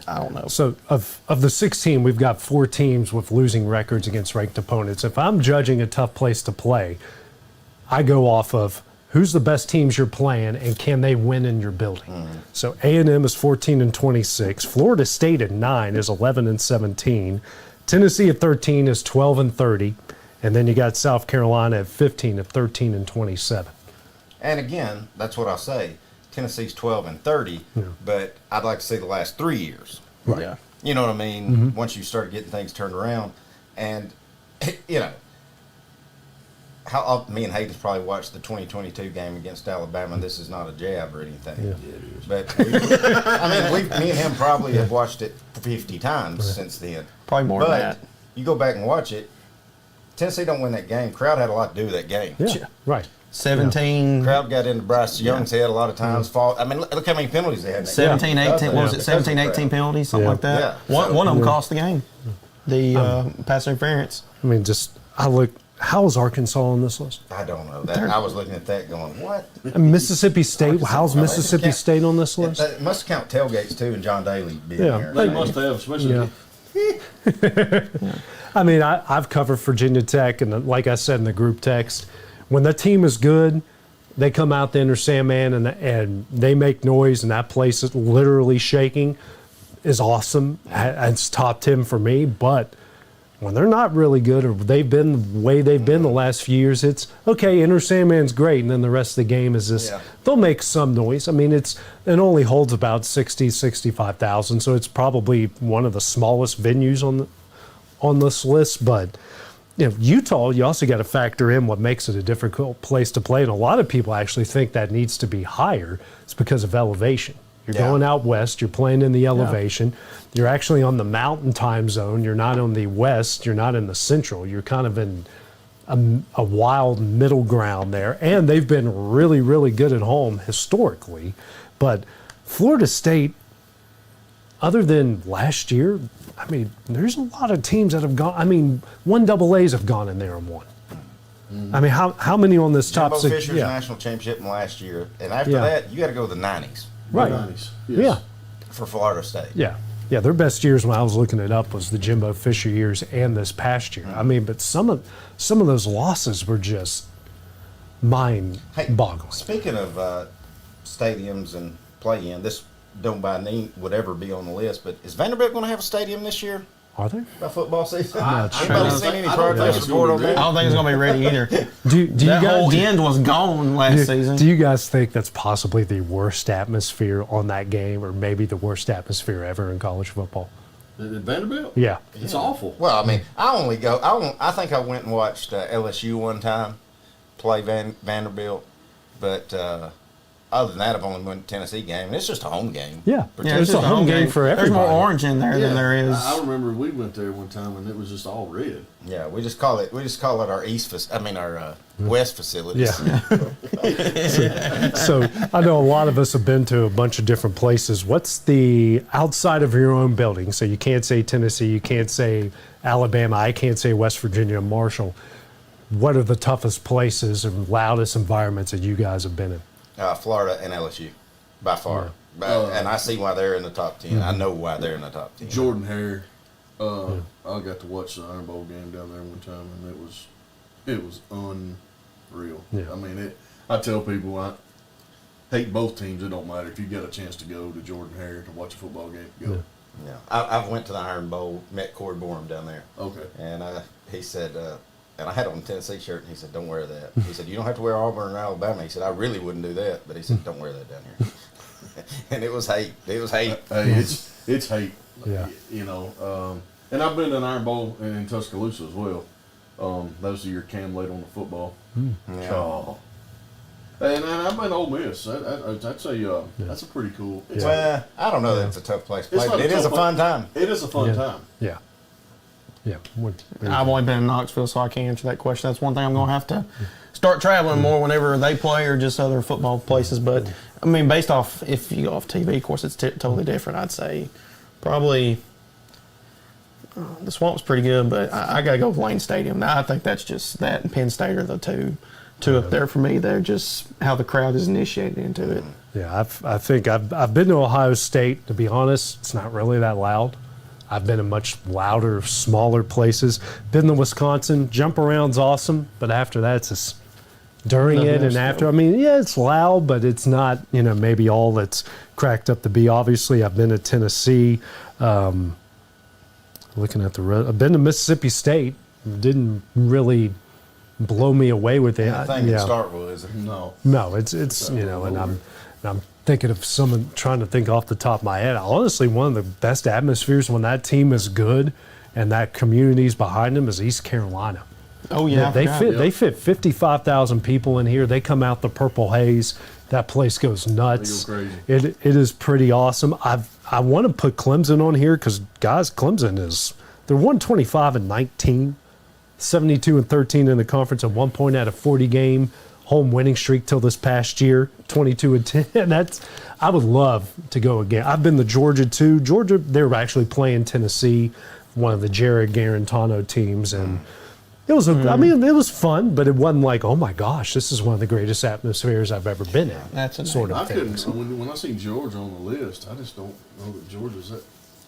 I don't know. So of the 16, we've got 4 teams with losing records against ranked opponents. If I'm judging a tough place to play, I go off of who's the best teams you're playing and can they win in your building. So A&M is 14-26. Florida State at 9 is 11-17. Tennessee at 13 is 12-30. And then you got South Carolina at 15 at 13-27. And again, that's what I say. Tennessee's 12-30, but I'd like to see the last 3 years. Right. Yeah. You know what I mean? Once you start getting things turned around, and me and Hayden's probably watched the 2022 game against Alabama. And this is not a jab or anything, but me and him probably have watched it 50 times since then. Probably more than that. You go back and watch it. Tennessee don't win that game. Crowd had a lot to do with that game. Yeah, right. 17. Crowd got into Bryce Young's head a lot of times. I mean, look how many penalties they had. 17, 18. What was it? 17, 18 penalties, something like that. Yeah. One of them cost the game. The pass interference. I mean, how's Arkansas on this list? I don't know. I was looking at that going, what? Mississippi State. How's Mississippi State on this list? It must count tailgates too, and John Daly being there. They must have, especially. I mean, I've covered Virginia Tech, and like I said in the group text, when the team is good, they come out to Enter Sandman and they make noise, and that place is literally shaking. Is awesome. It's top 10 for me, but when they're not really good or they've been the way they've been the last few years, it's okay, Enter Sandman's great, and then the rest of the game is this. They'll make some noise. I mean, it only holds about 65,000, so it's probably one of the smallest venues on this list. But Utah, you also got to factor in what makes it a difficult place to play, and a lot of people actually think that needs to be higher. It's because of elevation. You're going out west, you're playing in the elevation. You're actually on the mountain time zone. You're not on the west, you're not in the central. You're kind of in a wild middle ground there. And they've been really, really good at home historically. But Florida State, other than last year, I mean, there's a lot of teams that have gone. I mean, 1AA's have gone in there and won. I mean, how many on this top Jimbo six? Fisher's national championship in last year. And after that, you got to go to the 90s. Right. Yeah. For Florida State. Yeah. Yeah, their best years when I was looking it up was the Jimbo Fisher years and this past year. I mean, but some of those losses were just mind-boggling. Speaking of stadiums and play-in, this don't by name would ever be on the list, but is Vanderbilt going to have a stadium this year? Are they? By football season? Not sure. Anybody seen any progress report on that? I don't think it's going to be ready either. That whole end was gone last season. Do you guys think that's possibly the worst atmosphere on that game, or maybe the worst atmosphere ever in college football? At Vanderbilt? Yeah. It's awful. Well, I mean, I think I went and watched LSU one time play Vanderbilt, but other than that, I've only went to Tennessee game, and it's just a home game. Yeah, it's a home game for everybody. There's more orange in there than there is. I remember we went there one time, and it was just all red. Yeah, we just call it our west facilities. Yeah. So I know a lot of us have been to a bunch of different places. What's the outside of your own building? So you can't say Tennessee, you can't say Alabama, I can't say West Virginia, Marshall. What are the toughest places and loudest environments that you guys have been in? Florida and LSU, by far. And I see why they're in the top 10. I know why they're in the top 10. Jordan Hare. I got to watch the Iron Bowl game down there one time, and it was unreal. Yeah. I mean, I tell people I hate both teams. It don't matter. If you get a chance to go to Jordan Hare to watch a football game, go. Yeah. I've went to the Iron Bowl, met Corey Borum down there. Okay. And he said, and I had on a Tennessee shirt, and he said, don't wear that. He said, you don't have to wear Auburn or Alabama. He said, I really wouldn't do that. But he said, don't wear that down here. And it was hate. It was hate. Hey, it's hate. Yeah. You know, and I've been to an Iron Bowl in Tuscaloosa as well. Those are your Cam late on the football. Yeah. Oh. And I've been to Ole Miss. That's a pretty cool. Well, I don't know that it's a tough place to play, but it is a fun time. It is a fun time. Yeah. Yeah. I've only been in Knoxville, so I can't answer that question. That's one thing I'm going to have to start traveling more whenever they play or just other football places. But, I mean, based off, if you go off TV, of course, it's totally different. I'd say probably the Swamp's pretty good, but I got to go with Lane Stadium. Now, I think that's just that and Penn State are the two up there for me. They're just how the crowd is initiated into it. Yeah, I think I've been to Ohio State. To be honest, it's not really that loud. I've been in much louder, smaller places. Been to Wisconsin. Jump around's awesome, but after that, it's just during it and after. I mean, yeah, it's loud, but it's not, maybe all that's cracked up to be. Obviously, I've been to Tennessee. Looking at I've been to Mississippi State. Didn't really blow me away with it. Anything to start with, is it? No. No, it's and I'm thinking of trying to think off the top of my head. Honestly, one of the best atmospheres when that team is good and that community's behind them is East Carolina. Oh yeah, they fit 55,000 people in here. They come out the Purple Haze. That place goes nuts. They go crazy. It is pretty awesome. I want to put Clemson on here because guys, Clemson they're 125-19, 72-13 in the conference at 1 point out of 40 game. Home winning streak till this past year, 22-10. I would love to go again. I've been to Georgia too. Georgia, they were actually playing Tennessee, one of the Jared Garantano teams, and it was. I mean, it was fun, but it wasn't like, oh my gosh, this is one of the greatest atmospheres I've ever been in. That's a sort of I thing. couldn't. When I see Georgia on the list, I just don't know that Georgia's that.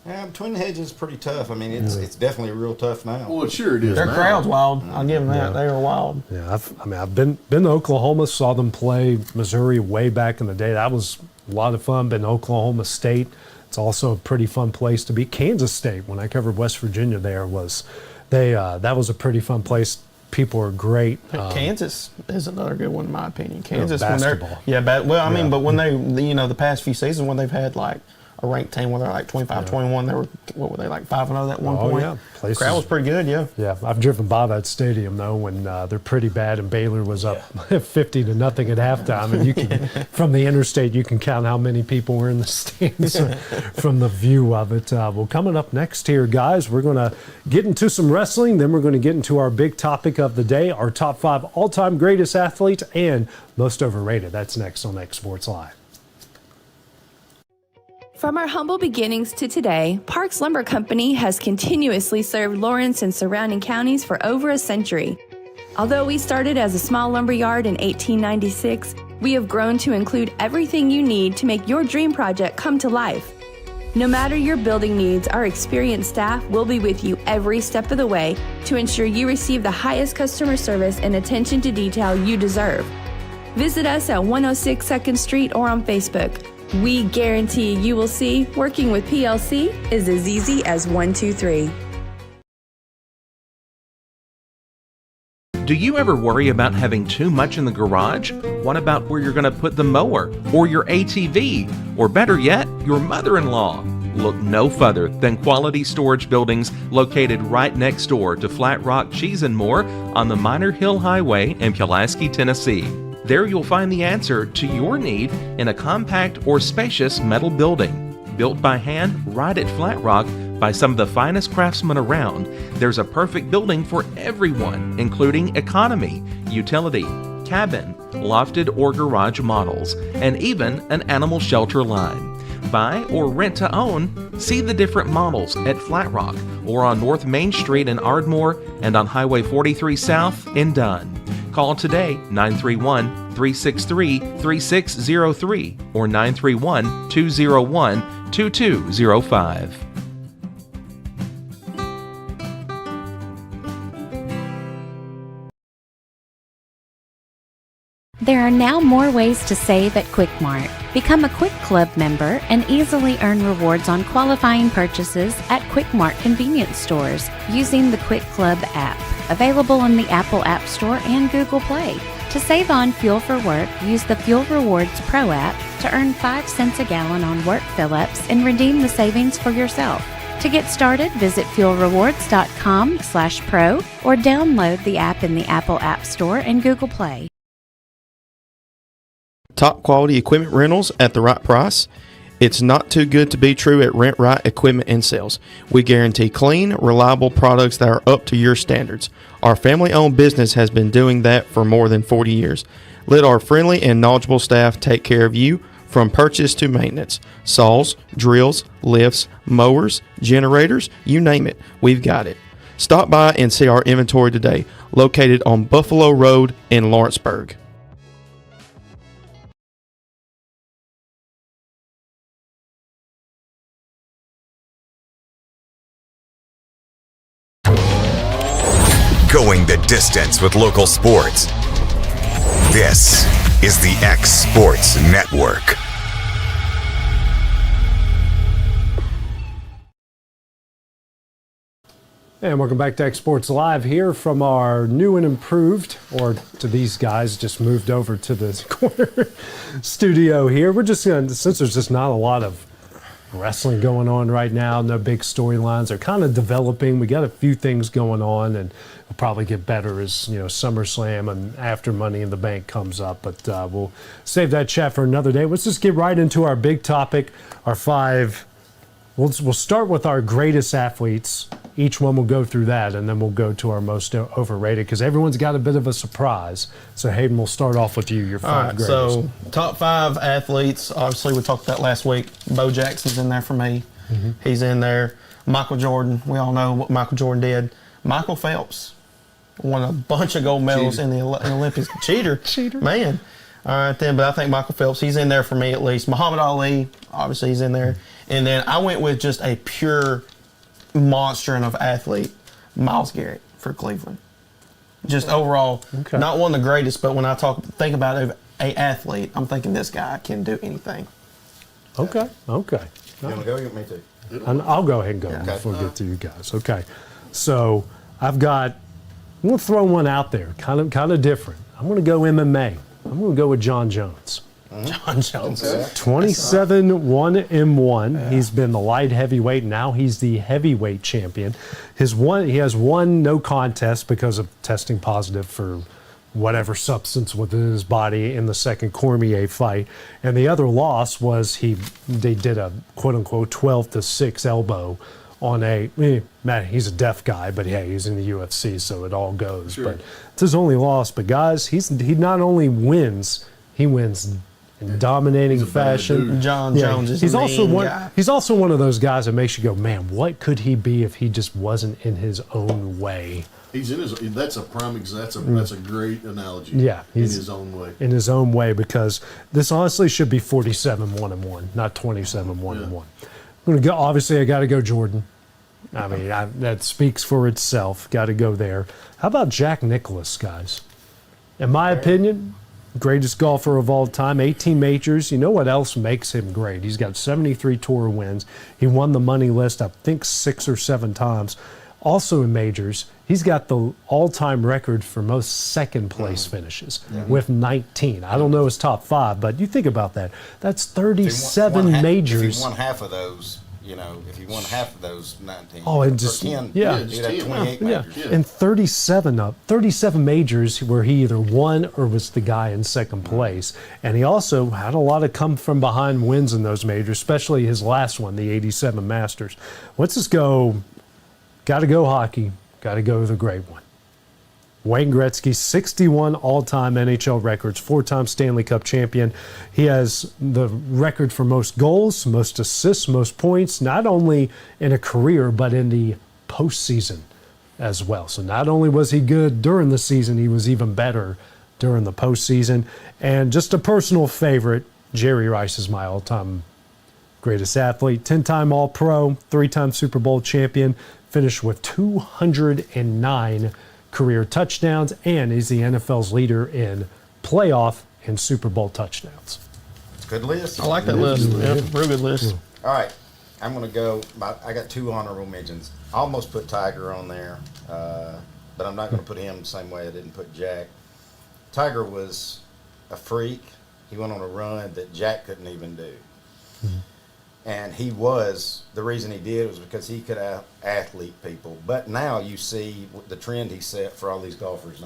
Yeah, Between the Hedges is pretty tough. I mean, it's definitely real tough now. Well, sure it is. Their now. crowd's wild. I'll give them that. They were wild. Yeah, I've been to Oklahoma, saw them play Missouri way back in the day. That was a lot of fun. Been to Oklahoma State. It's also a pretty fun place to be. Kansas State, when I covered West Virginia there, that was a pretty fun place. People are great. Kansas is another good one in my opinion. Kansas, basketball. But when they, the past few seasons when they've had like a ranked team where they're like 25-21, they were, what were they, like 5-0 at one point? Yeah. The crowd was pretty good, yeah. Yeah, I've driven by that stadium though when they're pretty bad, and Baylor was up 50-0 at halftime, and you can, from the interstate, you can count how many people were in the stands from the view of it. Well, coming up next here, guys, we're going to get into some wrestling, then we're going to get into our big topic of the day, our top 5 all-time greatest athletes and most overrated. That's next on X Sports Live. From our humble beginnings to today, Parks Lumber Company has continuously served Lawrence and surrounding counties for over a century. Although we started as a small lumber yard in 1896, we have grown to include everything you need to make your dream project come to life. No matter your building needs, our experienced staff will be with you every step of the way to ensure you receive the highest customer service and attention to detail you deserve. Visit us at 106 2nd Street or on Facebook. We guarantee you will see working with PLC is as easy as 1, 2, 3. Do you ever worry about having too much in the garage? What about where you're going to put the mower, or your ATV, or better yet, your mother-in-law? Look no further than Quality Storage Buildings located right next door to Flat Rock Cheese and More on the Minor Hill Highway in Pulaski, Tennessee. There you'll find the answer to your need in a compact or spacious metal building. Built by hand right at Flat Rock by some of the finest craftsmen around, there's a perfect building for everyone, including economy, utility, cabin, lofted or garage models, and even an animal shelter line. Buy or rent to own, see the different models at Flat Rock or on North Main Street in Ardmore and on Highway 43 South in Dunn. Call today 931-363-3603 or 931-201-2205. There are now more ways to save at Quick Mart. Become a Quick Club member and easily earn rewards on qualifying purchases at Quick Mart convenience stores using the Quick Club app, available in the Apple App Store and Google Play. To save on fuel for work, use the Fuel Rewards Pro app to earn 5 cents a gallon on work fill-ups and redeem the savings for yourself. To get started, visit fuelrewards.com/pro or download the app in the Apple App Store and Google Play. Top quality equipment rentals at the right price. It's not too good to be true at Rent Right Equipment and Sales. We guarantee clean, reliable products that are up to your standards. Our family-owned business has been doing that for more than 40 years. Let our friendly and knowledgeable staff take care of you from purchase to maintenance. Saws, drills, lifts, mowers, generators, you name it, we've got it. Stop by and see our inventory today, located on Buffalo Road in Lawrenceburg. Going the distance with local sports. This is the X Sports Network. And welcome back to X Sports Live here from our new and improved, or to these guys just moved over to the corner studio here. We're just going to, since there's just not a lot of wrestling going on right now, no big storylines, they're kind of developing. We got a few things going on, and we'll probably get better as, you know, SummerSlam and after Money in the Bank comes up, but we'll save that chat for another day. Let's just get right into our big topic, our 5. We'll start with our greatest athletes. Each one will go through that, and then we'll go to our most overrated, because everyone's got a bit of a surprise. So Hayden, we'll start off with you, your 5 greatest. So top 5 athletes, obviously we talked about last week. Bo Jackson's in there for me. Mm-hmm. He's in there. Michael Jordan, we all know what Michael Jordan did. Michael Phelps won a bunch of gold medals in the Olympics. Cheater, man. All right then, but I think Michael Phelps, he's in there for me at least. Muhammad Ali, obviously he's in there. And then I went with just a pure monster of athlete, Myles Garrett for Cleveland. Just overall, not one of the greatest, but when I think about an athlete, I'm thinking this guy can do anything. Okay. You want to go? You want me to? I'll go ahead and go before we get to you guys. Okay. So I'm going to throw one out there, kind of different. I'm going to go MMA. I'm going to go with John Jones. John Jones. 27-1-1. He's been the light heavyweight. Now he's the heavyweight champion. He has one no contest because of testing positive for whatever substance within his body in the second Cormier fight. And the other loss was they did a quote-unquote 12-6 elbow on man, he's a deaf guy, but hey, he's in the UFC, so it all goes. Sure. But it's his only loss. But guys, he not only wins, he wins in dominating fashion. John Jones is he's the also main one. guy. He's also one of those guys that makes you go, man, what could he be if he just wasn't in his own way? He's in his. That's a prime example. That's a great analogy. Yeah, in he's his own way. In his own way, because this honestly should be 47-1-1, not 27-1-1. I'm gonna go. Obviously, I got to go Jordan. I mean, that speaks for itself. Got to go there. How about Jack Nicklaus, guys? In my opinion, greatest golfer of all time, 18 majors. You know what else makes him great? He's got 73 tour wins. He won the money list, I think, 6 or 7 times. Also in majors, he's got the all-time record for most second-place finishes with 19. I don't know his top 5, but you think about that. That's 37 majors. If he won half of those, if he won half of those 19, Oh, and just 10, he'd have 28 majors. and 37 majors where he either won or was the guy in second place. And he also had a lot of come from behind wins in those majors, especially his last one, the 87 Masters. Let's just go. Got to go hockey. Got to go the great one. Wayne Gretzky, 61 all-time NHL records, 4-time Stanley Cup champion. He has the record for most goals, most assists, most points, not only in a career, but in the postseason as well. So not only was he good during the season, he was even better during the postseason. And just a personal favorite, Jerry Rice is my all-time greatest athlete, 10-time All-Pro, 3-time Super Bowl champion, finished with 209 career touchdowns, and is the NFL's leader in playoff and Super Bowl touchdowns. It's a good list. I like that list. Yeah, real good list. All right, I'm going to go. I got 2 honorable mentions. I almost put Tiger on there, but I'm not going to put him the same way I didn't put Jack. Tiger was a freak. He went on a run that Jack couldn't even do. And the reason he did was because he could athlete people. But now you see the trend he set for all these golfers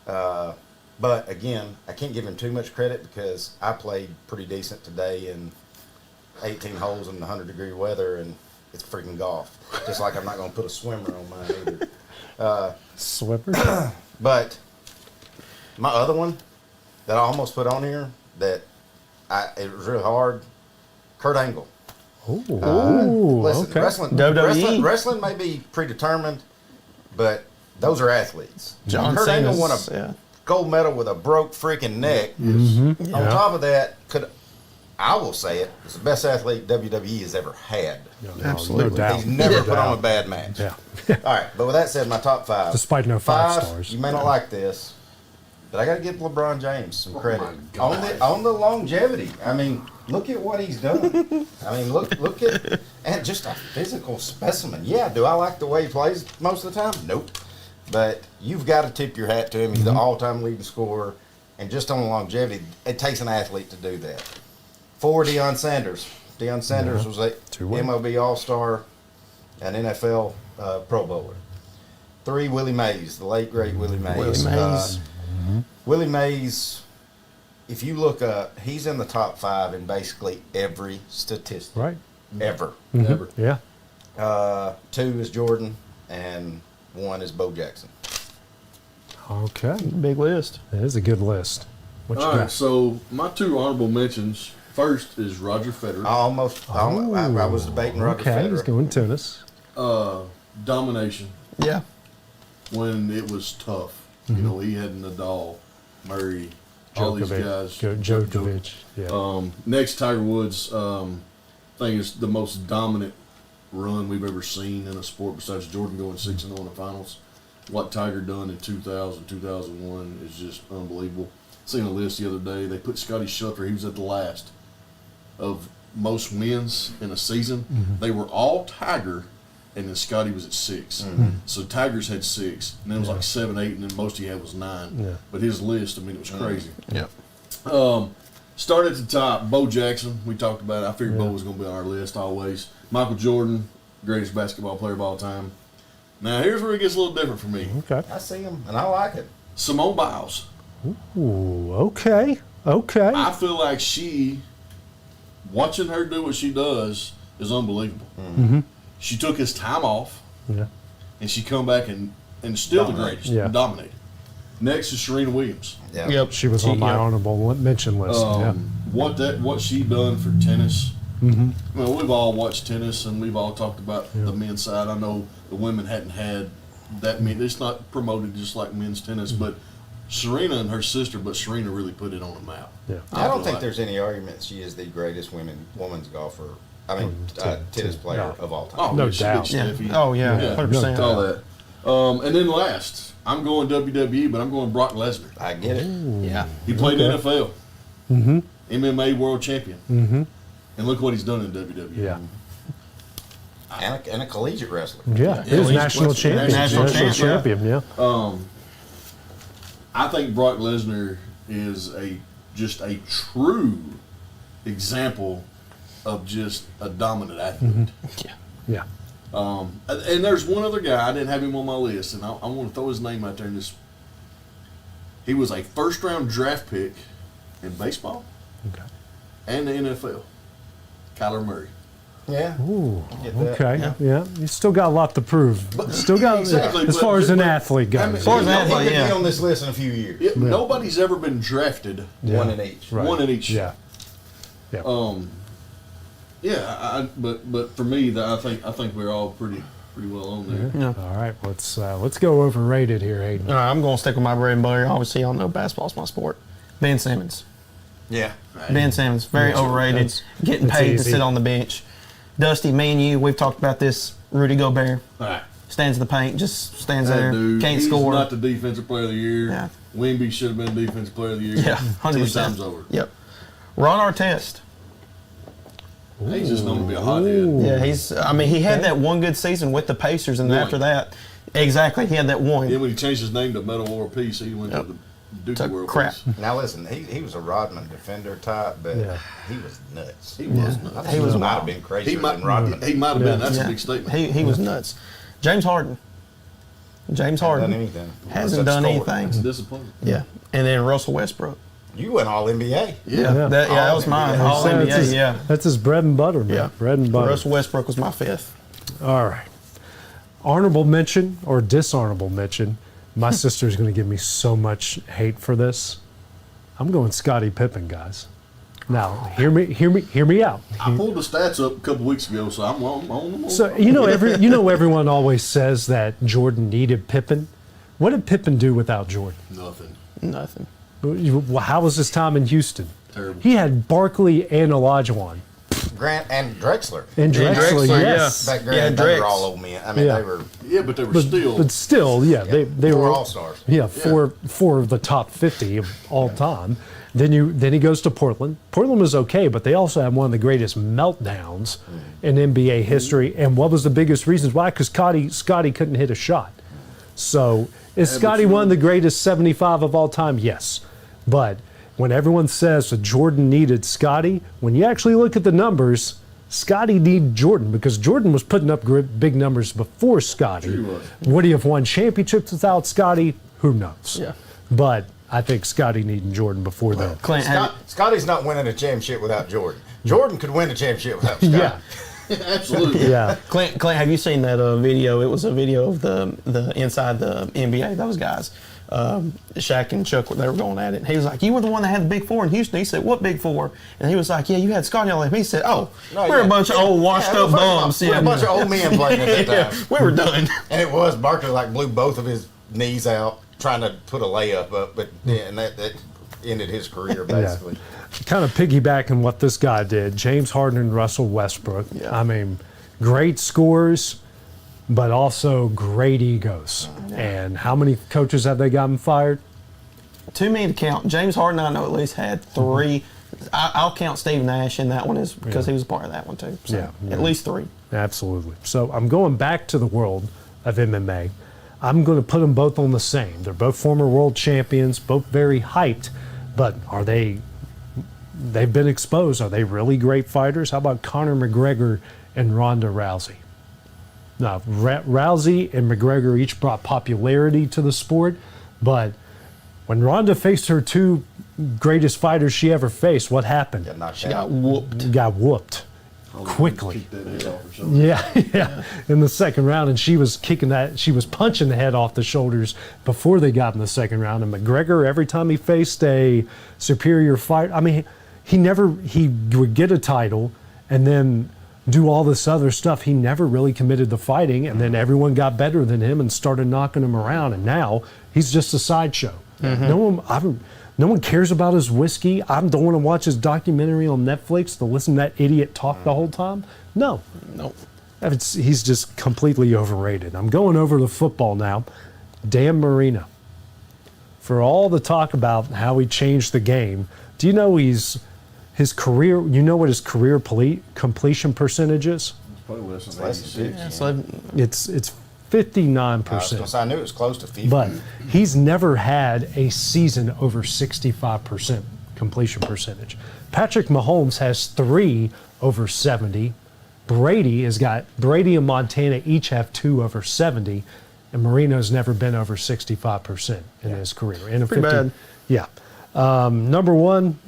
now. But again, I can't give him too much credit because I played pretty decent today in 18 holes in 100-degree weather, and it's freaking golf. Just like I'm not going to put a swimmer on mine either. Swimmer? But my other one that I almost put on here that it was really hard, Kurt Angle. Listen, WWE. wrestling may be predetermined, but those are athletes. Kurt Angle won a gold medal with a broke freaking neck. On top of that, I will say it, was the best athlete WWE has ever had. Absolutely. No doubt. He's never put on a bad match. Yeah. All right, but with that said, my top 5. Despite no 5 stars. You may not like this, but I got to give LeBron James some credit on the longevity. I mean, look at what he's done. I mean, look at and just a physical specimen. Yeah, do I like the way he plays most of the time? Nope. But you've got to tip your hat to him. He's the all-time leading scorer, and just on the longevity, it takes an athlete to do that. 4, Deion Sanders. Deion Sanders was a MLB All-Star, an NFL Pro Bowler. 3, Willie Mays, the late great Willie Mays. Willie Mays, if you look up, he's in the top 5 in basically every statistic. Right. Ever. Ever. Yeah. 2 is Jordan, and 1 is Bo Jackson. Okay. Big list. It is a good list. What you All got? right, so my 2 honorable mentions. First is Roger Federer. I was debating Roger Federer. Okay, he's going tennis. Domination. Yeah. When it was tough. You know, he had Nadal, Murray, all these guys. Djokovic. Yeah. Next, Tiger Woods. I think it's the most dominant run we've ever seen in a sport besides Jordan going 6-0 in the finals. What Tiger done in 2000, 2001 is just unbelievable. Seen a list the other day. They put Scotty Scheffler. He was at the last of most wins in a season. They were all Tiger and then Scotty was at 6. Mm-hmm. So Tigers had 6, and then it was like 7, 8, and then most he had was 9. Yeah. But his list, I mean, it was crazy. Yep. Start at the top. Bo Jackson, we talked about it. I figured Bo was going to be on our list always. Michael Jordan, greatest basketball player of all time. Now, here's where it gets a little different for me. Okay. I see him, and I like it. Simone Biles. Ooh, okay. Okay. I feel like watching her do what she does is unbelievable. Mm-hmm. She took his time off, Yeah. and she come back and still the greatest, Yeah. and dominated. Next is Serena Williams. Yeah. Yep. She was on my honorable mention list. What she done for tennis. Mm-hmm. I mean, we've all watched tennis, and we've all talked about the men's side. I know the women hadn't had that many. It's not promoted just like men's tennis, but Serena and her sister, but Serena really put it on the map. Yeah. I don't think there's any argument she is the greatest women's golfer. I mean, tennis player of all time. Oh, No yeah, she doubt. beat Steffi. Oh, yeah, 100%. All that. And then last, I'm going WWE, but I'm going Brock Lesnar. I get it. Yeah. He played in the NFL, Mm-hmm. MMA world champion, Mm-hmm. and look what he's done in WWE. Yeah. And a collegiate wrestler. Yeah. He was national champion. National champion. Yeah. I think Brock Lesnar is just a true example of just a dominant athlete. Yeah. And there's one other guy, I didn't have him on my list, and I want to throw his name out there. He was a first-round draft pick in baseball and the NFL. Kyler Murray. Yeah. Ooh. Get that. Okay. Yeah. You still got a lot to prove. Still got Exactly, as but- far as an but- athlete goes. As far as an He athlete, could be on this list in a few years. Nobody's ever been drafted One in each. Right. one in each. Yeah. Yeah. But for me, I think we're all pretty well on there. Yeah. All right. Let's go overrated here, Hayden. All right, I'm going to stick with my bread and butter. Obviously, y'all know basketball's my sport. Ben Simmons. Yeah. Ben Simmons, very overrated. Getting that's paid easy. to sit on the bench. Dusty, me and you, we've talked about this. Rudy Gobert. All right. Stands in the paint, just stands That there, dude, can't he's score. not the defensive player of the year. Yeah. Wemby should have been defensive player of the year. Yeah, 10 100%. times over. Yep. Ron Artest. He's just known to be a hothead. Yeah, he had that one good season with the Pacers, and One. after that, exactly, he had that one. Then when he changed his name to Metal War Peace, he went to the Dookie World crap. Peace. Now listen, he was a Rodman defender type, but he was nuts. He was nuts. I think he might have been crazier than Rodman. He might have been. That's a big statement. He was nuts. James Harden. James Harden done anything. hasn't done Except anything. It's disappointing. Yeah, and then Russell Westbrook. You went all NBA. That was mine. All So NBA. that's his, That's his bread and butter, man. Yeah. Bread and butter. Russell Westbrook was my fifth. All right. Honorable mention or dishonorable mention. My sister's going to give me so much hate for this. I'm going Scottie Pippen, guys. Now, hear me out. I pulled the stats up a couple weeks ago, so I'm on them. So everyone always says that Jordan needed Pippen. What did Pippen do without Jordan? Nothing. Well, how was his time in Houston? Terrible. He had Barkley and Olajuwon. Grant and Drexler. And Drexler, yes. Back then, they were all old men. I mean, Yeah. they were. Yeah, but they were still. But still, they four were all-stars. Yeah, four of the top 50 of all time. Then he goes to Portland. Portland was okay, but they also had one of the greatest meltdowns in NBA history. And what was the biggest reasons why? Because Scotty couldn't hit a shot. So is Scotty one of the greatest 75 of all time? Yes, but when everyone says that Jordan needed Scotty, when you actually look at the numbers, Scotty needed Jordan because Jordan was putting up big numbers before Scotty. Sure was. Would he have won championships without Scotty? Who knows? Yeah. But I think Scotty needed Jordan before that. Scotty's not winning a championship without Jordan. Jordan could win a championship without Scotty. Yeah. Absolutely. Yeah. Clint, have you seen that video? It was a video of the inside the NBA. Those guys, Shaq and Chuck, they were going at it. He was like, "You were the one that had the Big Four in Houston." He said, "What Big Four?" And he was like, "Yeah, you had Scotty all that." He said, "Oh, we're a bunch of old washed up bums. We're a bunch of old men playing at that time. We were done." And it was Barkley blew both of his knees out trying to put a layup up, but and that ended his career basically. Yeah. Kind of piggybacking what this guy did, James Harden and Russell Westbrook. Yeah. I mean, great scores, but also great egos. And how many coaches have they gotten fired? Too many to count. James Harden, I know at least had three. I'll count Steve Nash in that one because he was a part of that one too. So Yeah. at least three. Absolutely. So I'm going back to the world of MMA. I'm going to put them both on the same. They're both former world champions, both very hyped, but are they've been exposed. Are they really great fighters? How about Conor McGregor and Ronda Rousey? Now, Rousey and McGregor each brought popularity to the sport, but when Ronda faced her two greatest fighters she ever faced, what happened? She got whooped. Got whooped quickly. Yeah, in the second round, and she was punching the head off the shoulders before they got in the second round. And McGregor, every time he faced a superior fight, I mean, he would get a title and then do all this other stuff. He never really committed to fighting, and then everyone got better than him and started knocking him around, and now he's just a sideshow. No one cares about his whiskey. I don't want to watch his documentary on Netflix to listen to that idiot talk the whole time. No. He's just completely overrated. I'm going over to football now. Dan Marino. For all the talk about how he changed the game, do you know his career? You know what his career completion percentage is? Probably less than 86. It's 59%. I knew it was close to 50. But he's never had a season over 65% completion percentage. Patrick Mahomes has 3 over 70. Brady and Montana each have 2 over 70, and Marino's never been over 65% in his career. Pretty bad. Yeah. Number one,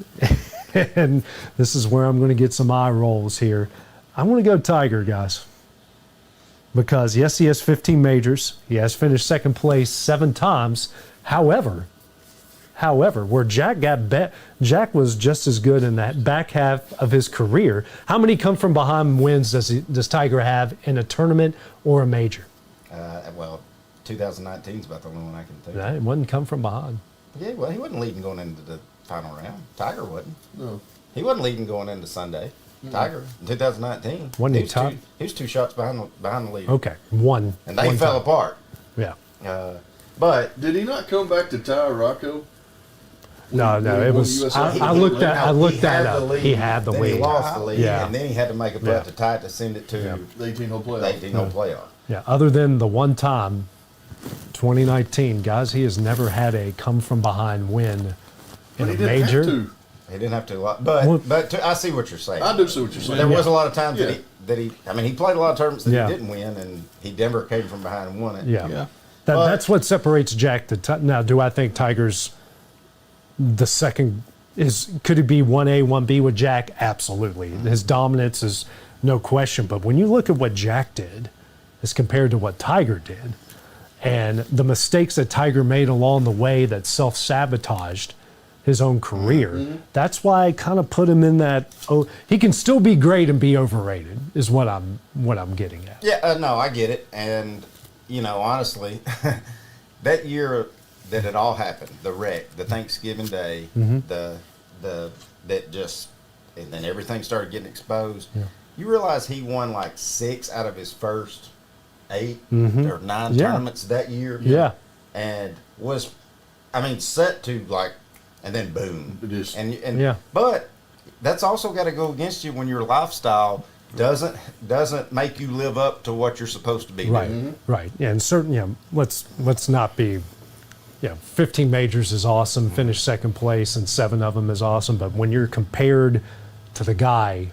and this is where I'm going to get some eye rolls here. I'm going to go Tiger, guys. Because, yes, he has 15 majors. He has finished second place 7 times. However, where Jack was just as good in that back half of his career. How many come from behind wins does Tiger have in a tournament or a major? Well, 2019 is about the only one I can think It wouldn't come from behind. Yeah, well, he wasn't leading going into the final round. Tiger wasn't. No. He wasn't leading going into Sunday. Tiger in 2019. Wasn't he was 2 shots behind the lead. Okay, one. And they fell apart. Yeah. But did he not come back to tie Rocco? No, it was. I looked that up. He had the lead. He lost the lead, Yeah. and then he had to make a putt to tie it to send it to the 18-hole playoff. Yeah. Other than the one time, 2019, guys, he has never had a come from behind win in a major. He didn't have to, but I see what you're saying. I do see what you're saying. There was a lot of times that he. I mean, he played a lot of tournaments that Yeah. he didn't win, and he never came from behind and won it. Yeah. That's what separates Jack to now. Do I think Tiger's the second? Could he be 1A, 1B with Jack? Absolutely. His dominance is no question. But when you look at what Jack did as compared to what Tiger did, and the mistakes that Tiger made along the way that self-sabotaged his own career, that's why I kind of put him in that. Oh, he can still be great and be overrated. Is what I'm getting at. Yeah, no, I get it, and honestly, that year that it all happened, the wreck, the Thanksgiving Day, and then everything started getting exposed. Yeah. You realize he won like 6 out of his first 8 or 9 tournaments that year. Yeah, and was, set to like. And then boom. But that's also got to go against you when your lifestyle doesn't make you live up to what you're supposed to be. Right, right. Yeah, and certainly, let's not be. 15 majors is awesome. Finish second place, and 7 of them is awesome. But when you're compared to the guy,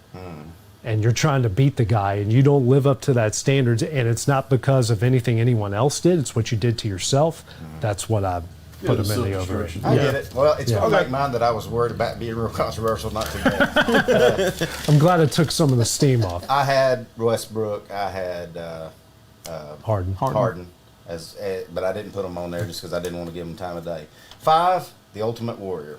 and you're trying to beat the guy, and you don't live up to that standards, and it's not because of anything anyone else did, it's what you did to yourself. That's what I. Put him in the overrated. I get it. Well, it's going to make mine that I was worried about being real controversial not to get. I'm glad it took some of the steam off. I had Westbrook. I had Harden. But I didn't put them on there just because I didn't want to give them time of day. 5, the Ultimate Warrior.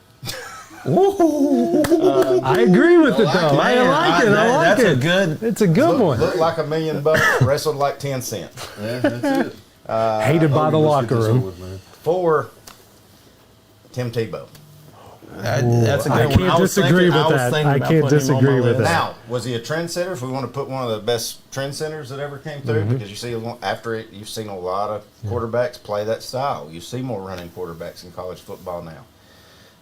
I agree with it though. I like it. I like it. It's a good one. Looked like $1 million, wrestled like 10 cents. Yeah, that's it. Hated by the locker room. 4, Tim Tebow. That's a good one. I can't disagree with that. I can't disagree with that. Now, was he a trendsetter? If we want to put one of the best trendsetters that ever came through, because you see you've seen a lot of quarterbacks play that style. You see more running quarterbacks in college football now.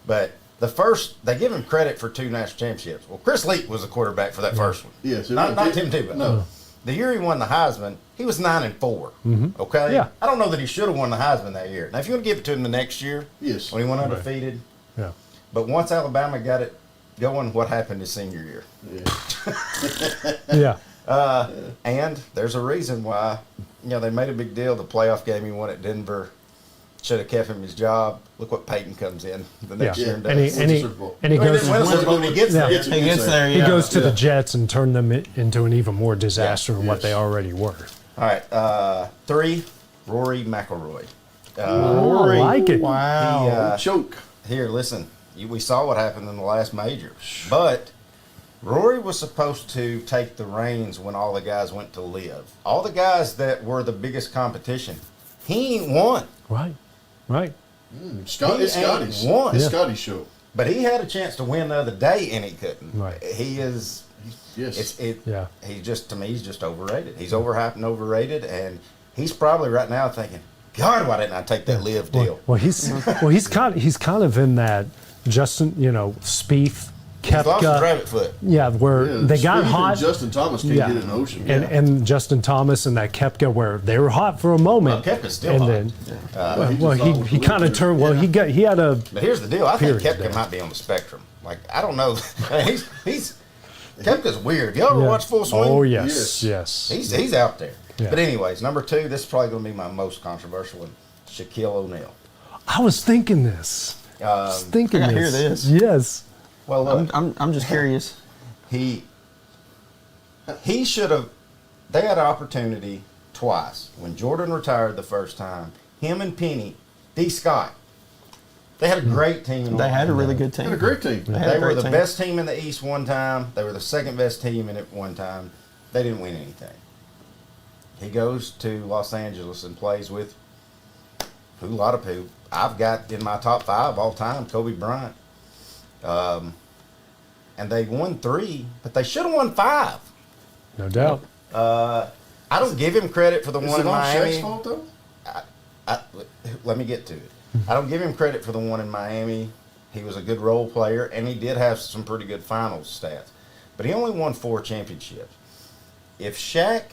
But they give him credit for 2 national championships. Well, Chris Leak was a quarterback for that first one. Yes, not Tim Tebow. No. the year he won the Heisman, he was 9-4. Okay, Yeah. I don't know that he should have won the Heisman that year. Now, if you want to give it to him the next year, yes, when he went Right. undefeated, Yeah. but once Alabama got it going, what happened his senior year? Yeah. And there's a reason why, they made a big deal. The playoff game he won at Denver should have kept him his job. Look what Peyton comes in the next year and does. And he goes. He gets there. He gets there. He Yeah. goes to the Jets and turned them into an even more disaster than what Yes. they already were. All right, 3, Rory McIlroy. Rory, I like it. Wow. Choke. Here, listen. We saw what happened in the last major, but Rory was supposed to take the reins when all the guys went to live. All the guys that were the biggest competition, he ain't won. Right. Scotty's won. It's Scotty's show. But he had a chance to win the other day, and he couldn't. Right. He is. Yes. Yeah. He's just, to me, he's just overrated. He's overhyped and overrated, and he's probably right now thinking, God, why didn't I take that live deal? Well, he's kind of in that Justin, Spieth, He's lost his Koepka. rabbit foot. Yeah, where Yeah, they got Spieth and hot. Justin Thomas can't get in the ocean. And Justin Thomas and that Koepka, where they were hot for a moment. Well, Koepka's still and hot. then, he kind of turned. Well, he had a. But here's the deal. I think period Koepka there. might be on the spectrum. Like, I don't know. he's Koepka's weird. Y'all ever Yeah. watch Full Swing? Oh yes. He's out there. Yeah. But anyways, number 2, this is probably going to be my most controversial one. Shaquille O'Neal. I was thinking this. I hear this. Yes. Well, look, I'm just curious. He should have. They had an opportunity twice. When Jordan retired the first time, him and Penny, D. Scott, they had a great team. They had a really good They team. had a great team. They were the best team in the East one time. They were the second best team in it one time. They didn't win anything. He goes to Los Angeles and plays with a lot of who I've got in my top 5 all time, Kobe Bryant. And they won 3, but they should have won 5. No doubt. I don't give him credit for the Is one it in all Miami. Shaq's fault, though? Let me get to it. I don't give him credit for the one in Miami. He was a good role player, and he did have some pretty good finals stats. But he only won 4 championships. If Shaq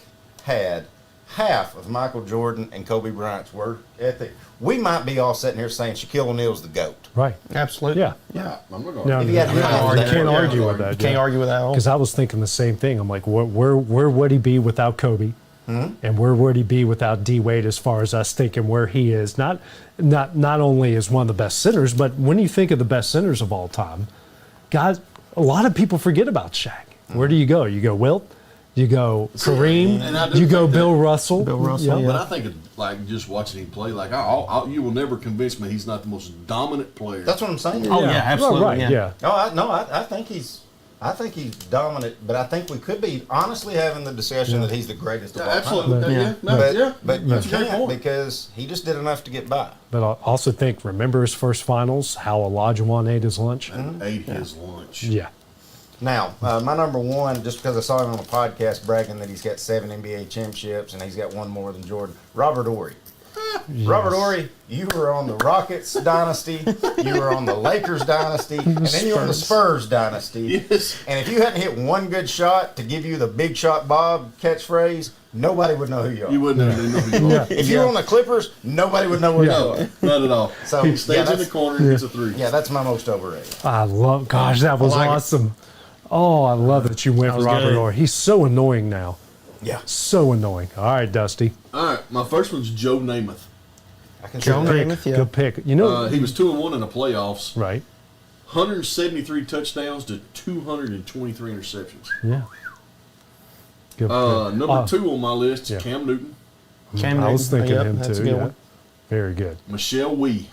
had half of Michael Jordan and Kobe Bryant's work ethic, we might be all sitting here saying Shaquille O'Neal's the GOAT. Right. Absolutely. Yeah. Yeah, I'm not No, going If he had you half of that, can't argue with that. You can't argue with that at all. Because I was thinking the same thing. I'm like, where would he be without Kobe? And where would he be without D Wade? As far as us thinking where he is, not only is one of the best centers, but when you think of the best centers of all time, guys, a lot of people forget about Shaq. Where do you go? You go Wilt, you go Kareem, and I do you go think that- Bill Russell. But I think, like, just watching him play, like, you will never convince me he's not the most dominant player. That's what I'm saying. Oh, yeah, absolutely. Right, yeah. I think he's dominant, but I think we could be honestly having the discussion that he's the greatest of all Absolutely. time. Yeah. But you That's a great can't point. because he just did enough to get by. But I also think, remember his first finals, how Olajuwon ate his lunch? Ate his lunch. Yeah. Now, my number 1, just because I saw him on a podcast bragging that he's got 7 NBA championships and he's got 1 more than Jordan, Robert Horry. Robert Horry, you were on the Rockets dynasty, you were on the Lakers dynasty, and then you were on the Spurs dynasty. Yes. And if you hadn't hit 1 good shot to give you the Big Shot Bob catchphrase, nobody would know who you are. You wouldn't know who you are. If you were on the Clippers, nobody would know where you No, are. not at all. So, He stands in the that's- corner and gets a 3. Yeah, that's my most overrated. I love, gosh, that was like it. awesome. Oh, I love that you went That for was Robert good. Horry. He's so annoying now. Yeah. So annoying. All right, Dusty. All right, my first one's Joe Namath. I can Joe see that. Namath, yeah. Good pick. You know, He was 2-1 in the playoffs. right? 173 touchdowns to 223 interceptions. Yeah. Good pick. Number 2 on my list is yeah. Cam Newton, Cam I was Newton. thinking Yep, him that's too. a good Yeah. one. Very good. Michelle Wee.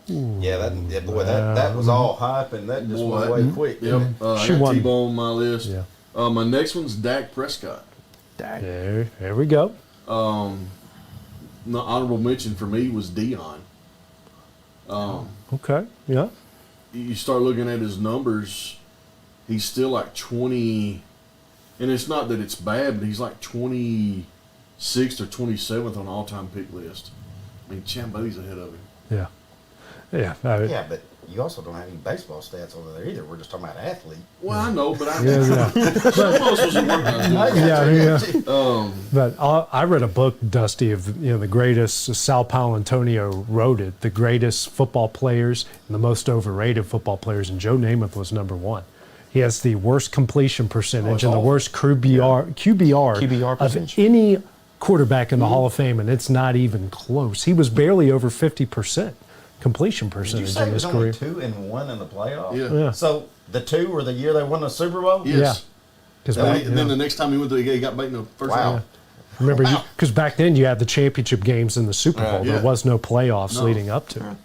Yeah, that was all hype, and that just went away quick. Yep. She I got won. T-Bone on my list. Yeah. My next one's Dak Prescott. There we go. The honorable mention for me was Dion. Okay. Yeah. You start looking at his numbers, he's still like 20, and it's not that it's bad, but he's like 26th or 27th on all-time pick list. I mean, Champ Buddy's ahead of him. Yeah. Yeah. Yeah, but you also don't have any baseball stats over there either. We're just talking about athlete. Well, I know, but But I read a book, Dusty, of the greatest. Sal Paolantonio wrote it. The greatest football players and the most overrated football players, and Joe Namath was number one. He has the worst completion percentage and the worst QBR percentage of any quarterback in the Hall of Fame, and it's not even close. He was barely over 50% completion Did you percentage say in it his was career. only 2-1 in the playoffs? Yeah. So the 2 were the year they won the Super Bowl? Yes. Yeah. And then the next time he went, he got beat in the first round. Remember, because back then you had the championship games in the Super Bowl. There was no playoffs leading up to it.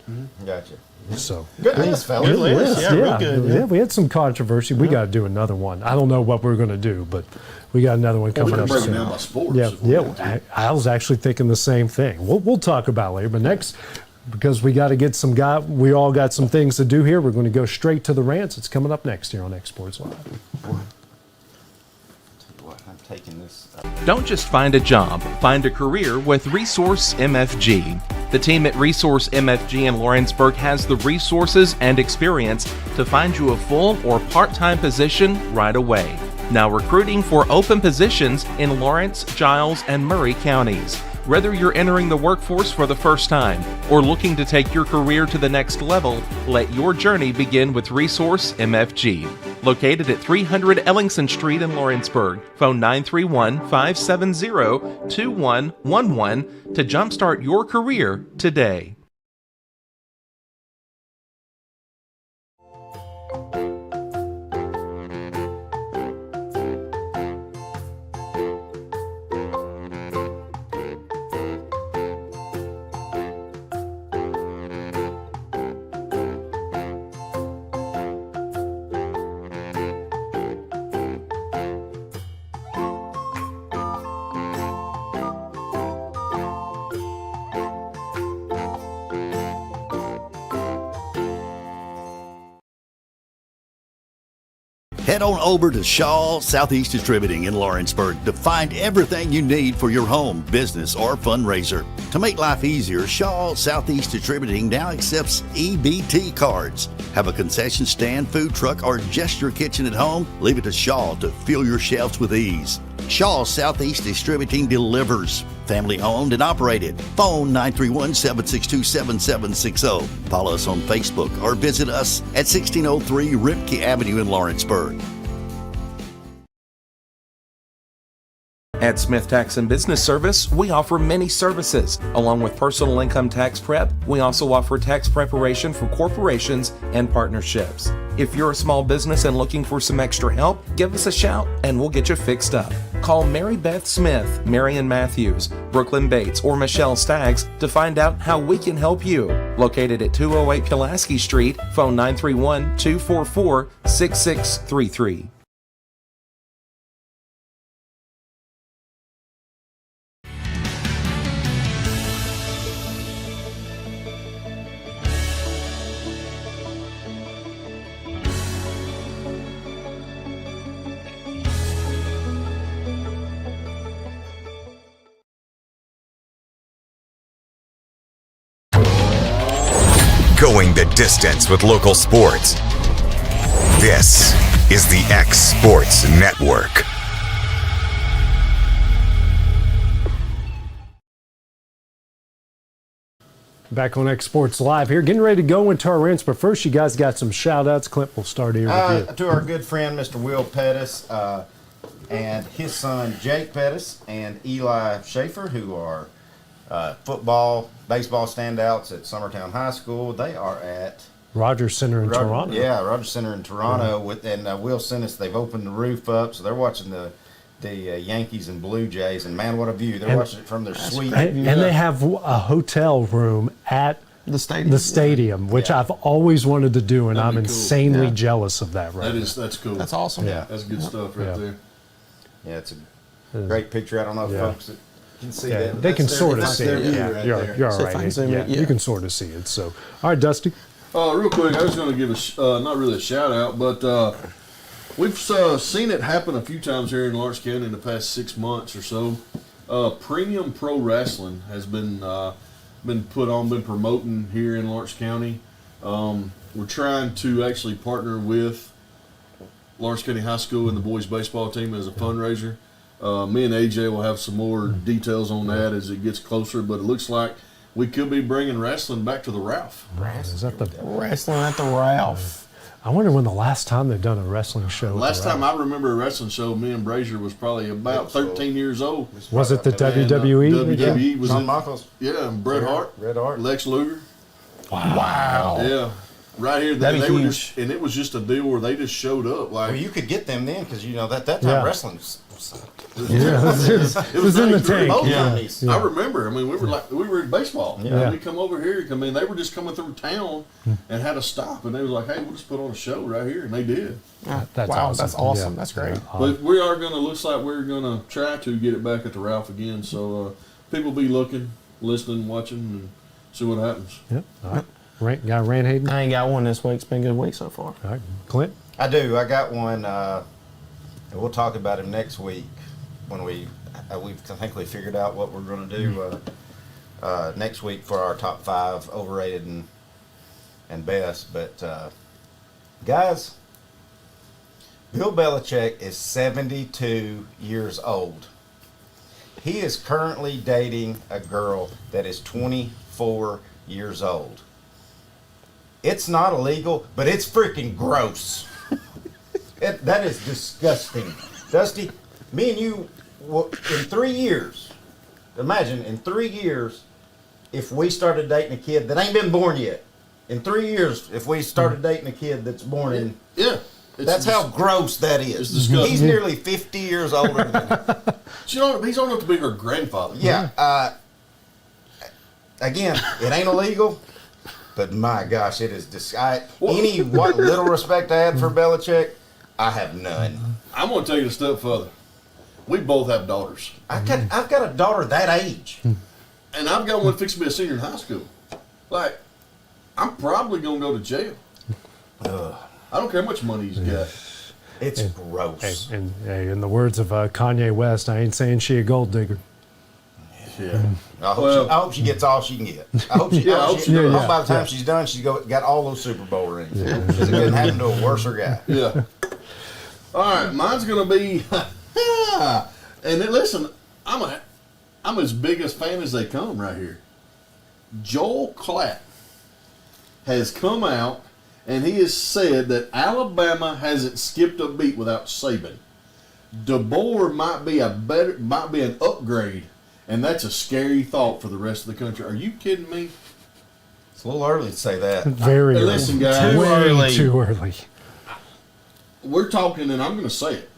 Gotcha. So good list, fellas. Good list. Yeah, real good. Yeah, we had some controversy. We got to do another one. I don't know what we're going to do, but we got another one coming up break it soon. down by sports. Yeah. I was actually thinking the same thing. We'll talk about it later, but next, because we got to get we all got some things to do here. We're going to go straight to the rants. It's coming up next here on X Sports Live. I'm taking this. Don't just find a job, find a career with Resource MFG. The team at Resource MFG in Lawrenceburg has the resources and experience to find you a full or part-time position right away. Now recruiting for open positions in Lawrence, Giles, and Murray counties. Whether you're entering the workforce for the first time or looking to take your career to the next level, let your journey begin with Resource MFG. Located at 300 Ellingson Street in Lawrenceburg. Phone 931-570-2111 to jumpstart your career today. Head on over to Shaw Southeast Distributing in Lawrenceburg to find everything you need for your home, business, or fundraiser. To make life easier, Shaw Southeast Distributing now accepts EBT cards. Have a concession stand, food truck, or just your kitchen at home? Leave it to Shaw to fill your shelves with ease. Shaw Southeast Distributing delivers. Family owned and operated. Phone 931-762-7760. Follow us on Facebook or visit us at 1603 Ripke Avenue in Lawrenceburg. At Smith Tax and Business Service, we offer many services. Along with personal income tax prep, we also offer tax preparation for corporations and partnerships. If you're a small business and looking for some extra help, give us a shout and we'll get you fixed up. Call Mary Beth Smith, Marion Matthews, Brooklyn Bates, or Michelle Staggs to find out how we can help you. Located at 208 Pulaski Street, phone 931-244-6633. Going the distance with local sports. This is the X Sports Network. Back on X Sports Live here, getting ready to go into our rants, but first you guys got some shout outs. Clint, we'll start here with you. To our good friend, Mr. Will Pettis, and his son, Jake Pettis, and Eli Schaefer, who are football, baseball standouts at Summertown High School. They are at Rogers Center in Toronto. Yeah, Rogers Center in Toronto. And Will sent us, they've opened the roof up, so they're watching the Yankees and Blue Jays. And man, what a view. They're watching it from their suite. And they have a hotel room at the stadium, which I've always wanted to do, and I'm insanely jealous of that right now. That's cool. That's awesome. Yeah. That's good stuff right there. Yeah, it's a great picture. I don't know if folks can see that. They can sort of see it. Yeah, you're all right. You can sort of see it. So, all right, Dusty. Real quick, I was going to give not really a shout out, but we've seen it happen a few times here in Lawrence County in the past 6 months or so. Premium Pro Wrestling has been been promoting here in Lawrence County. We're trying to actually partner with Lawrence County High School and the boys baseball team as a fundraiser. Me and AJ will have some more details on that as it gets closer, but it looks like we could be bringing wrestling back to the Ralph. Is that the Wrestling at the Ralph? I wonder when the last time they've done a wrestling show. Last time I remember a wrestling show, me and Brazier was probably about 13 years old. Was it the And, WWE? WWE was Shawn in, Michaels. Yeah, and Bret Hart, Lex Luger. Wow. Yeah, right here. That'd be They were huge. just, and it was just a deal where they just showed up. Like Well, you could get them then because that time Yeah. wrestling was it was in the tank. I remember. I mean, we were in baseball. Yeah. And we come over here. I mean, they were just coming through town and had to stop, and they was like, "Hey, we'll just put on a show right here," and they did. That's wow, awesome. that's awesome. Yeah. That's great. But we are gonna looks like we're gonna try to get it back at the Ralph again. So people be looking, listening, watching, and see what happens. Yep. All right. Got Rand Hayden? I ain't got one this week. It's been a good week so far. All right. Clint? I do. I got one. We'll talk about him next week when we think we figured out what we're going to do next week for our top 5 overrated and best. But guys, Bill Belichick is 72 years old. He is currently dating a girl that is 24 years old. It's not illegal, but it's freaking gross. That is disgusting. Dusty, me and you, in 3 years, imagine in 3 years, if we started dating a kid that ain't been born yet. In 3 years, if we started dating a kid that's born in... Yeah. That's how gross that is. It's disgusting. He's nearly 50 years older than me. He's old enough to be her grandfather. Yeah. Again, it ain't illegal, but my gosh, it is any what little respect I had for Belichick, I have none. I'm going to take it a step further. We both have daughters. I've got a daughter that age. And I've got one fixing to be a senior in high school. Like, I'm probably going to go to jail. I don't care how much money he's got. It's gross. And in the words of Kanye West, I ain't saying she a gold digger. Yeah. I hope she gets all she can get. I hope by the time she's done, she's got all those Super Bowl rings. Because it couldn't happen to a worser guy. Yeah. All right, mine's going to be... and then, listen, I'm as big a fan as they come right here. Joel Klatt has come out and he has said that Alabama hasn't skipped a beat without Saban. DeBoer might be an upgrade, and that's a scary thought for the rest of the country. Are you kidding me? It's a little early to say that. Very early. Listen, guys. Too early. We're talking, and I'm going to say it.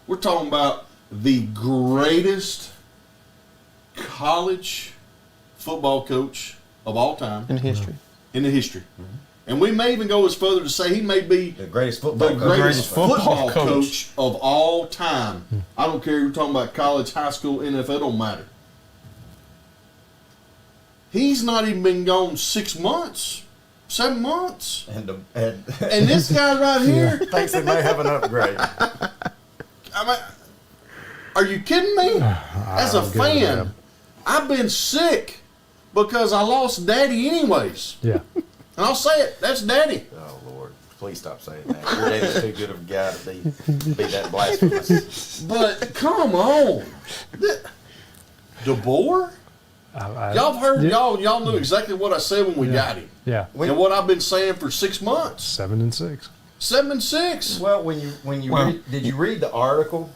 We're talking about the greatest college football coach of all time. In history. In the history. And we may even go as further to say he may be the greatest football coach of all time. I don't care if you're talking about college, high school, NFL, it don't matter. He's not even been gone 6 months, 7 months. And this guy right here thinks he may have an upgrade. I mean, are you kidding me? As a fan, I've been sick because I lost Daddy anyways. Yeah. And I'll say it, that's Daddy. Oh, Lord. Please stop saying that. Your daddy's too good of a guy to be that blasphemous. But come on. DeBoer? Y'all have heard, y'all knew exactly what I said when we got him. Yeah. And what I've been saying for 6 months. 7 and 6. 7 and 6. Well, did you read the article?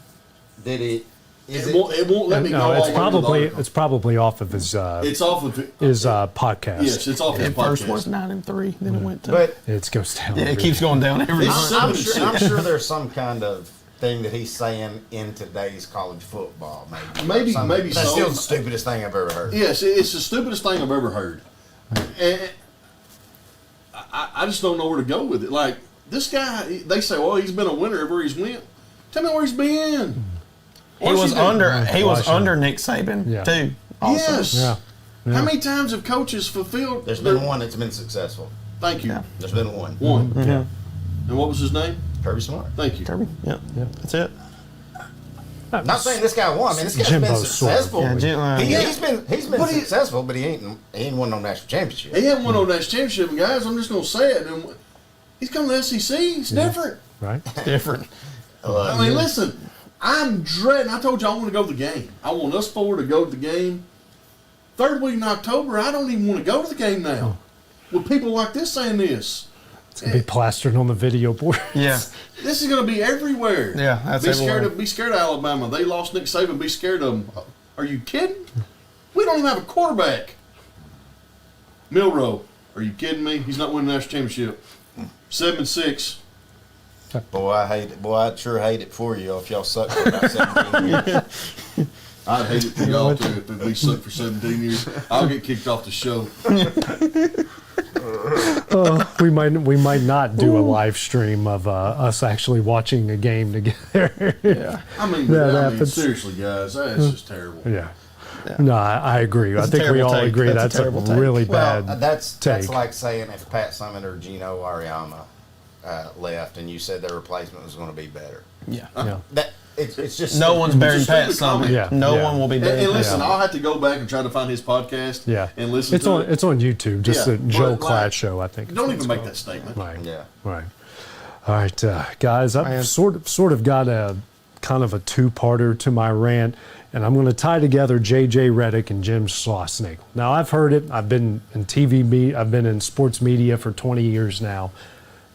Did it? It won't let me go. It's probably off of his. It's off of his podcast. Yes, it's off his podcast. First was 9 and 3, then it went to. But it goes down. Yeah, it keeps going down every I'm sure there's some kind of thing that he's saying in today's college football. Maybe That's so. Still the stupidest thing I've ever heard. Yes, it's the stupidest thing I've ever heard. And I just don't know where to go with it. Like, this guy, they say, well, he's been a winner everywhere he's went. Tell me where he's been. He was under Nick Saban too. Also. Yes. Yeah. How many times have coaches fulfilled? There's been one that's been successful. Thank you. Yeah. There's been one. One. Mm-hmm. Yeah. And what was his name? Kirby Smart. Thank you. Kirby. Yeah. That's it. I'm not saying this guy won. I mean, this guy's been Jimbo's successful. sort of, yeah. He's been successful, but he ain't won no national championship. He hasn't won no national championship, and guys. I'm just gonna say it. And he's coming to the SEC. It's different. Right. Different. I mean, listen. I'm dreading. I told you I want to go to the game. I want us four to go to the game. Third week in October, I don't even want to go to the game now. With people like this saying this. It's going to be plastered on the video board. Yeah. This is going to be everywhere. Yeah, that's Be scared of Alabama. They lost Nick Saban. Be scared of them. Are you kidding? We don't even have a quarterback. Milroe. Are you kidding me? He's not winning the national championship. 7-6. Boy, I hate it. Boy, I'd sure hate it for you if y'all suck for about 17 years. I'd hate it for y'all too if we suck for 17 years. I'll get kicked off the show. We might not do a live stream of us actually watching a game together. Yeah. I mean, seriously, guys, that's just terrible. Yeah. No, I agree. I think we all agree that's a really bad That's take. like saying if Pat Summitt or Gino Ariama left and you said their replacement was going to be better. Yeah. It's just no one's bearing Pat Summitt. Yeah. No one will be bearing. And listen, I'll have to go back and try to find his podcast. Yeah. And listen. It's on YouTube. Just the Joe Klatt Show, I think. Don't even make that statement. Right. Yeah. Right. All right, guys. I've sort of got a kind of a two-parter to my rant, and I'm going to tie together J.J. Redick and Jim Schlossnagle. Now, I've heard it. I've been in I've been in sports media for 20 years now.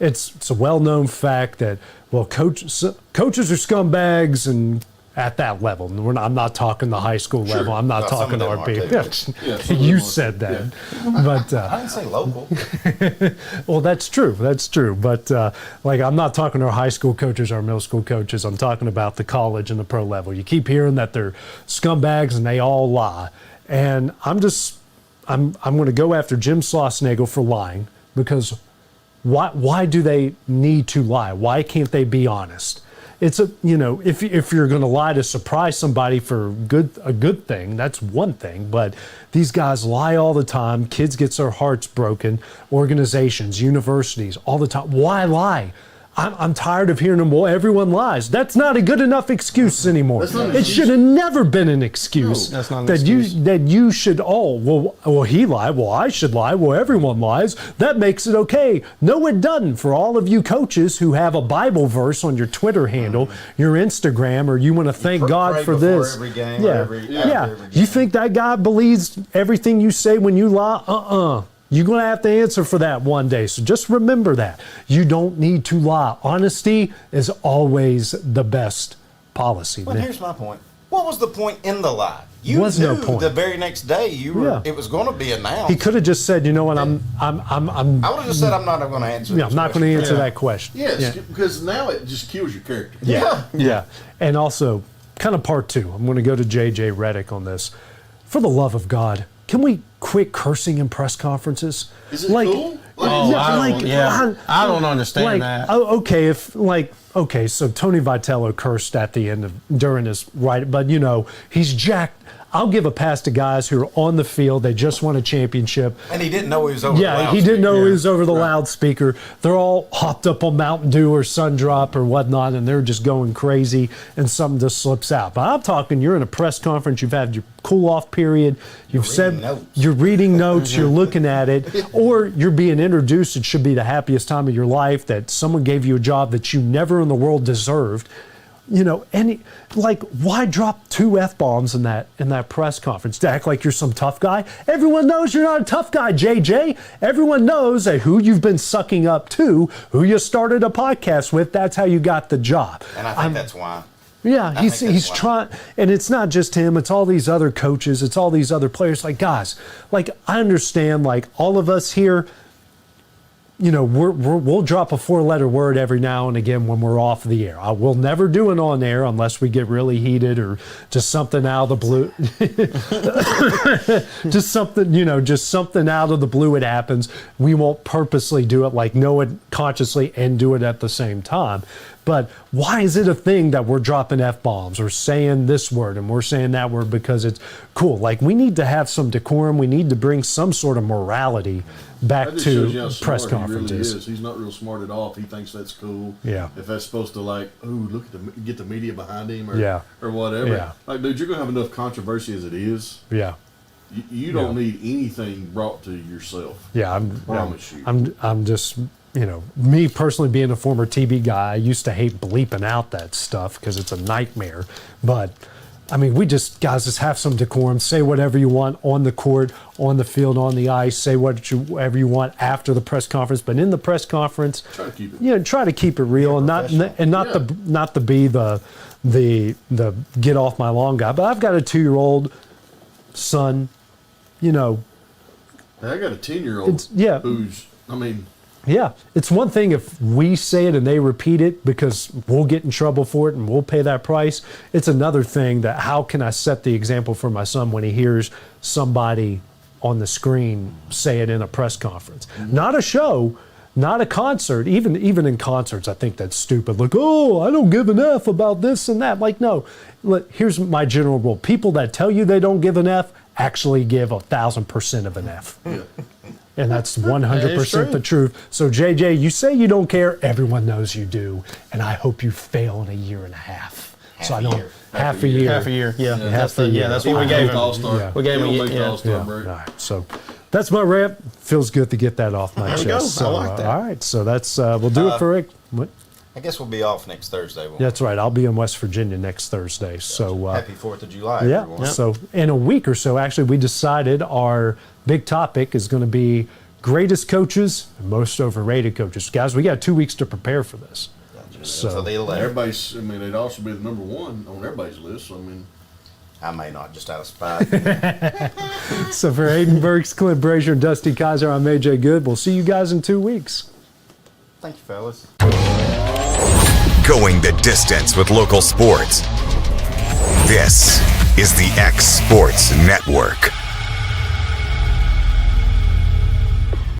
It's a well-known fact that, well, coaches are scumbags and at that level. I'm not talking the high school level. I'm not talking RP. You said that. Yeah. But I didn't say local. Well, that's true. That's true. But I'm not talking our high school coaches, our middle school coaches. I'm talking about the college and the pro level. You keep hearing that they're scumbags and they all lie. And I'm going to go after Jim Schlossnagle for lying because why do they need to lie? Why can't they be honest? It's if you're going to lie to surprise somebody for a good thing, that's one thing. But these guys lie all the time. Kids get their hearts broken. Organizations, universities, all the time. Why lie? I'm tired of hearing them. Well, everyone lies. That's not a good enough excuse anymore. It should have never been an excuse. No, that's not an that excuse. you should. Well, he lied. Well, I should lie. Well, everyone lies. That makes it okay. No, it doesn't. For all of you coaches who have a Bible verse on your Twitter handle, your Instagram, or you want to thank God for this. Every game Every game. You you think that guy believes everything you say when you lie? You're going to have to answer for that one day. So just remember that. You don't need to lie. Honesty is always the best policy. Well, here's my point. What was the point in the lie? You Was knew no point. the very next day it was going to be announced. He could have just said, you know what, I would have just said I'm not going to answer. Yeah, I'm not going to answer that question. Yes, because now it just kills your character. Yeah. And also, kind of part two, I'm going to go to J.J. Redick on this. For the love of God, can we quit cursing in press conferences? Is it cool? I don't understand that. Okay, so Tony Vitello cursed at the end during his right, but he's jacked. I'll give a pass to guys who are on the field. They just won a championship. And he didn't know he was over the loudspeaker. He didn't know he was over the loudspeaker. They're all hopped up on Mountain Dew or Sundrop or whatnot, and they're just going crazy, and something just slips out. But I'm talking, you're in a press conference, you've had your cool-off period, you're reading notes, you're looking at it, or you're being introduced. It should be the happiest time of your life that someone gave you a job that you never in the world deserved. Why drop 2 F-bombs in that press conference to act like you're some tough guy? Everyone knows you're not a tough guy, JJ. Everyone knows that who you've been sucking up to, who you started a podcast with, that's how you got the job. And I think that's why. Yeah, he's trying, and it's not just him, it's all these other coaches, it's all these other players. Guys, I understand, all of us here, we'll drop a 4-letter word every now and again when we're off the air. We'll never do it on air unless we get really heated or just something out of the blue. just something out of the blue. It happens. We won't purposely do it, know it consciously and do it at the same time. But why is it a thing that we're dropping F-bombs or saying this word and we're saying that word because it's cool? Like, we need to have some decorum. We need to bring some sort of morality back That just shows you how to press smart he really conferences. is. He's not real smart at all if he thinks that's cool. Yeah. If that's supposed to, like, ooh, look at get the media behind him or, Yeah. or whatever. Yeah. Like, dude, you're going to have enough controversy as it is. Yeah. You don't need anything brought to yourself. Yeah, I promise you. I'm just, me personally being a former TB guy, I used to hate bleeping out that stuff because it's a nightmare. But I mean, guys, just have some decorum. Say whatever you want on the court, on the field, on the ice. Say whatever you want after the press conference. But in the press conference, try to keep it real and not to be the get off my lawn guy. But I've got a 2-year-old son. I got a 10-year-old who's, Yeah, it's one thing if we say it and they repeat it because we'll get in trouble for it and we'll pay that price. It's another thing that how can I set the example for my son when he hears somebody on the screen say it in a press conference? Not a show, not a concert. Even in concerts, I think that's stupid. Like, oh, I don't give an F about this and that. Like, no, here's my general rule. People that tell you they don't give an F actually give 1,000% of an F. And that's 100% the truth. So, JJ, you say you don't care. Everyone knows you do. And I hope you fail in a year and a half. Half a year. Yeah. That's what we gave him. All-star. We gave him All-star break. All right, so that's my rant. Feels good to get that off my There we chest. go. So, I like that. all right, so that's we'll do it for Rick. What? I guess we'll be off next Thursday. Won't That's right. I'll be in West Virginia next Thursday. So Happy 4th of July, yeah. everyone. So in a week or so, actually, we decided our big topic is going to be greatest coaches and most overrated coaches. Guys, we got 2 weeks to prepare for this. So everybody's, it'd also be the number one on everybody's list. So, I may not, just out of spite. So for Hayden Burks, Clint Brazier, and Dusty Kaiser, I'm AJ Good. We'll see you guys in 2 weeks. Thank you, fellas. Going the distance with local sports. This is the X Sports Network.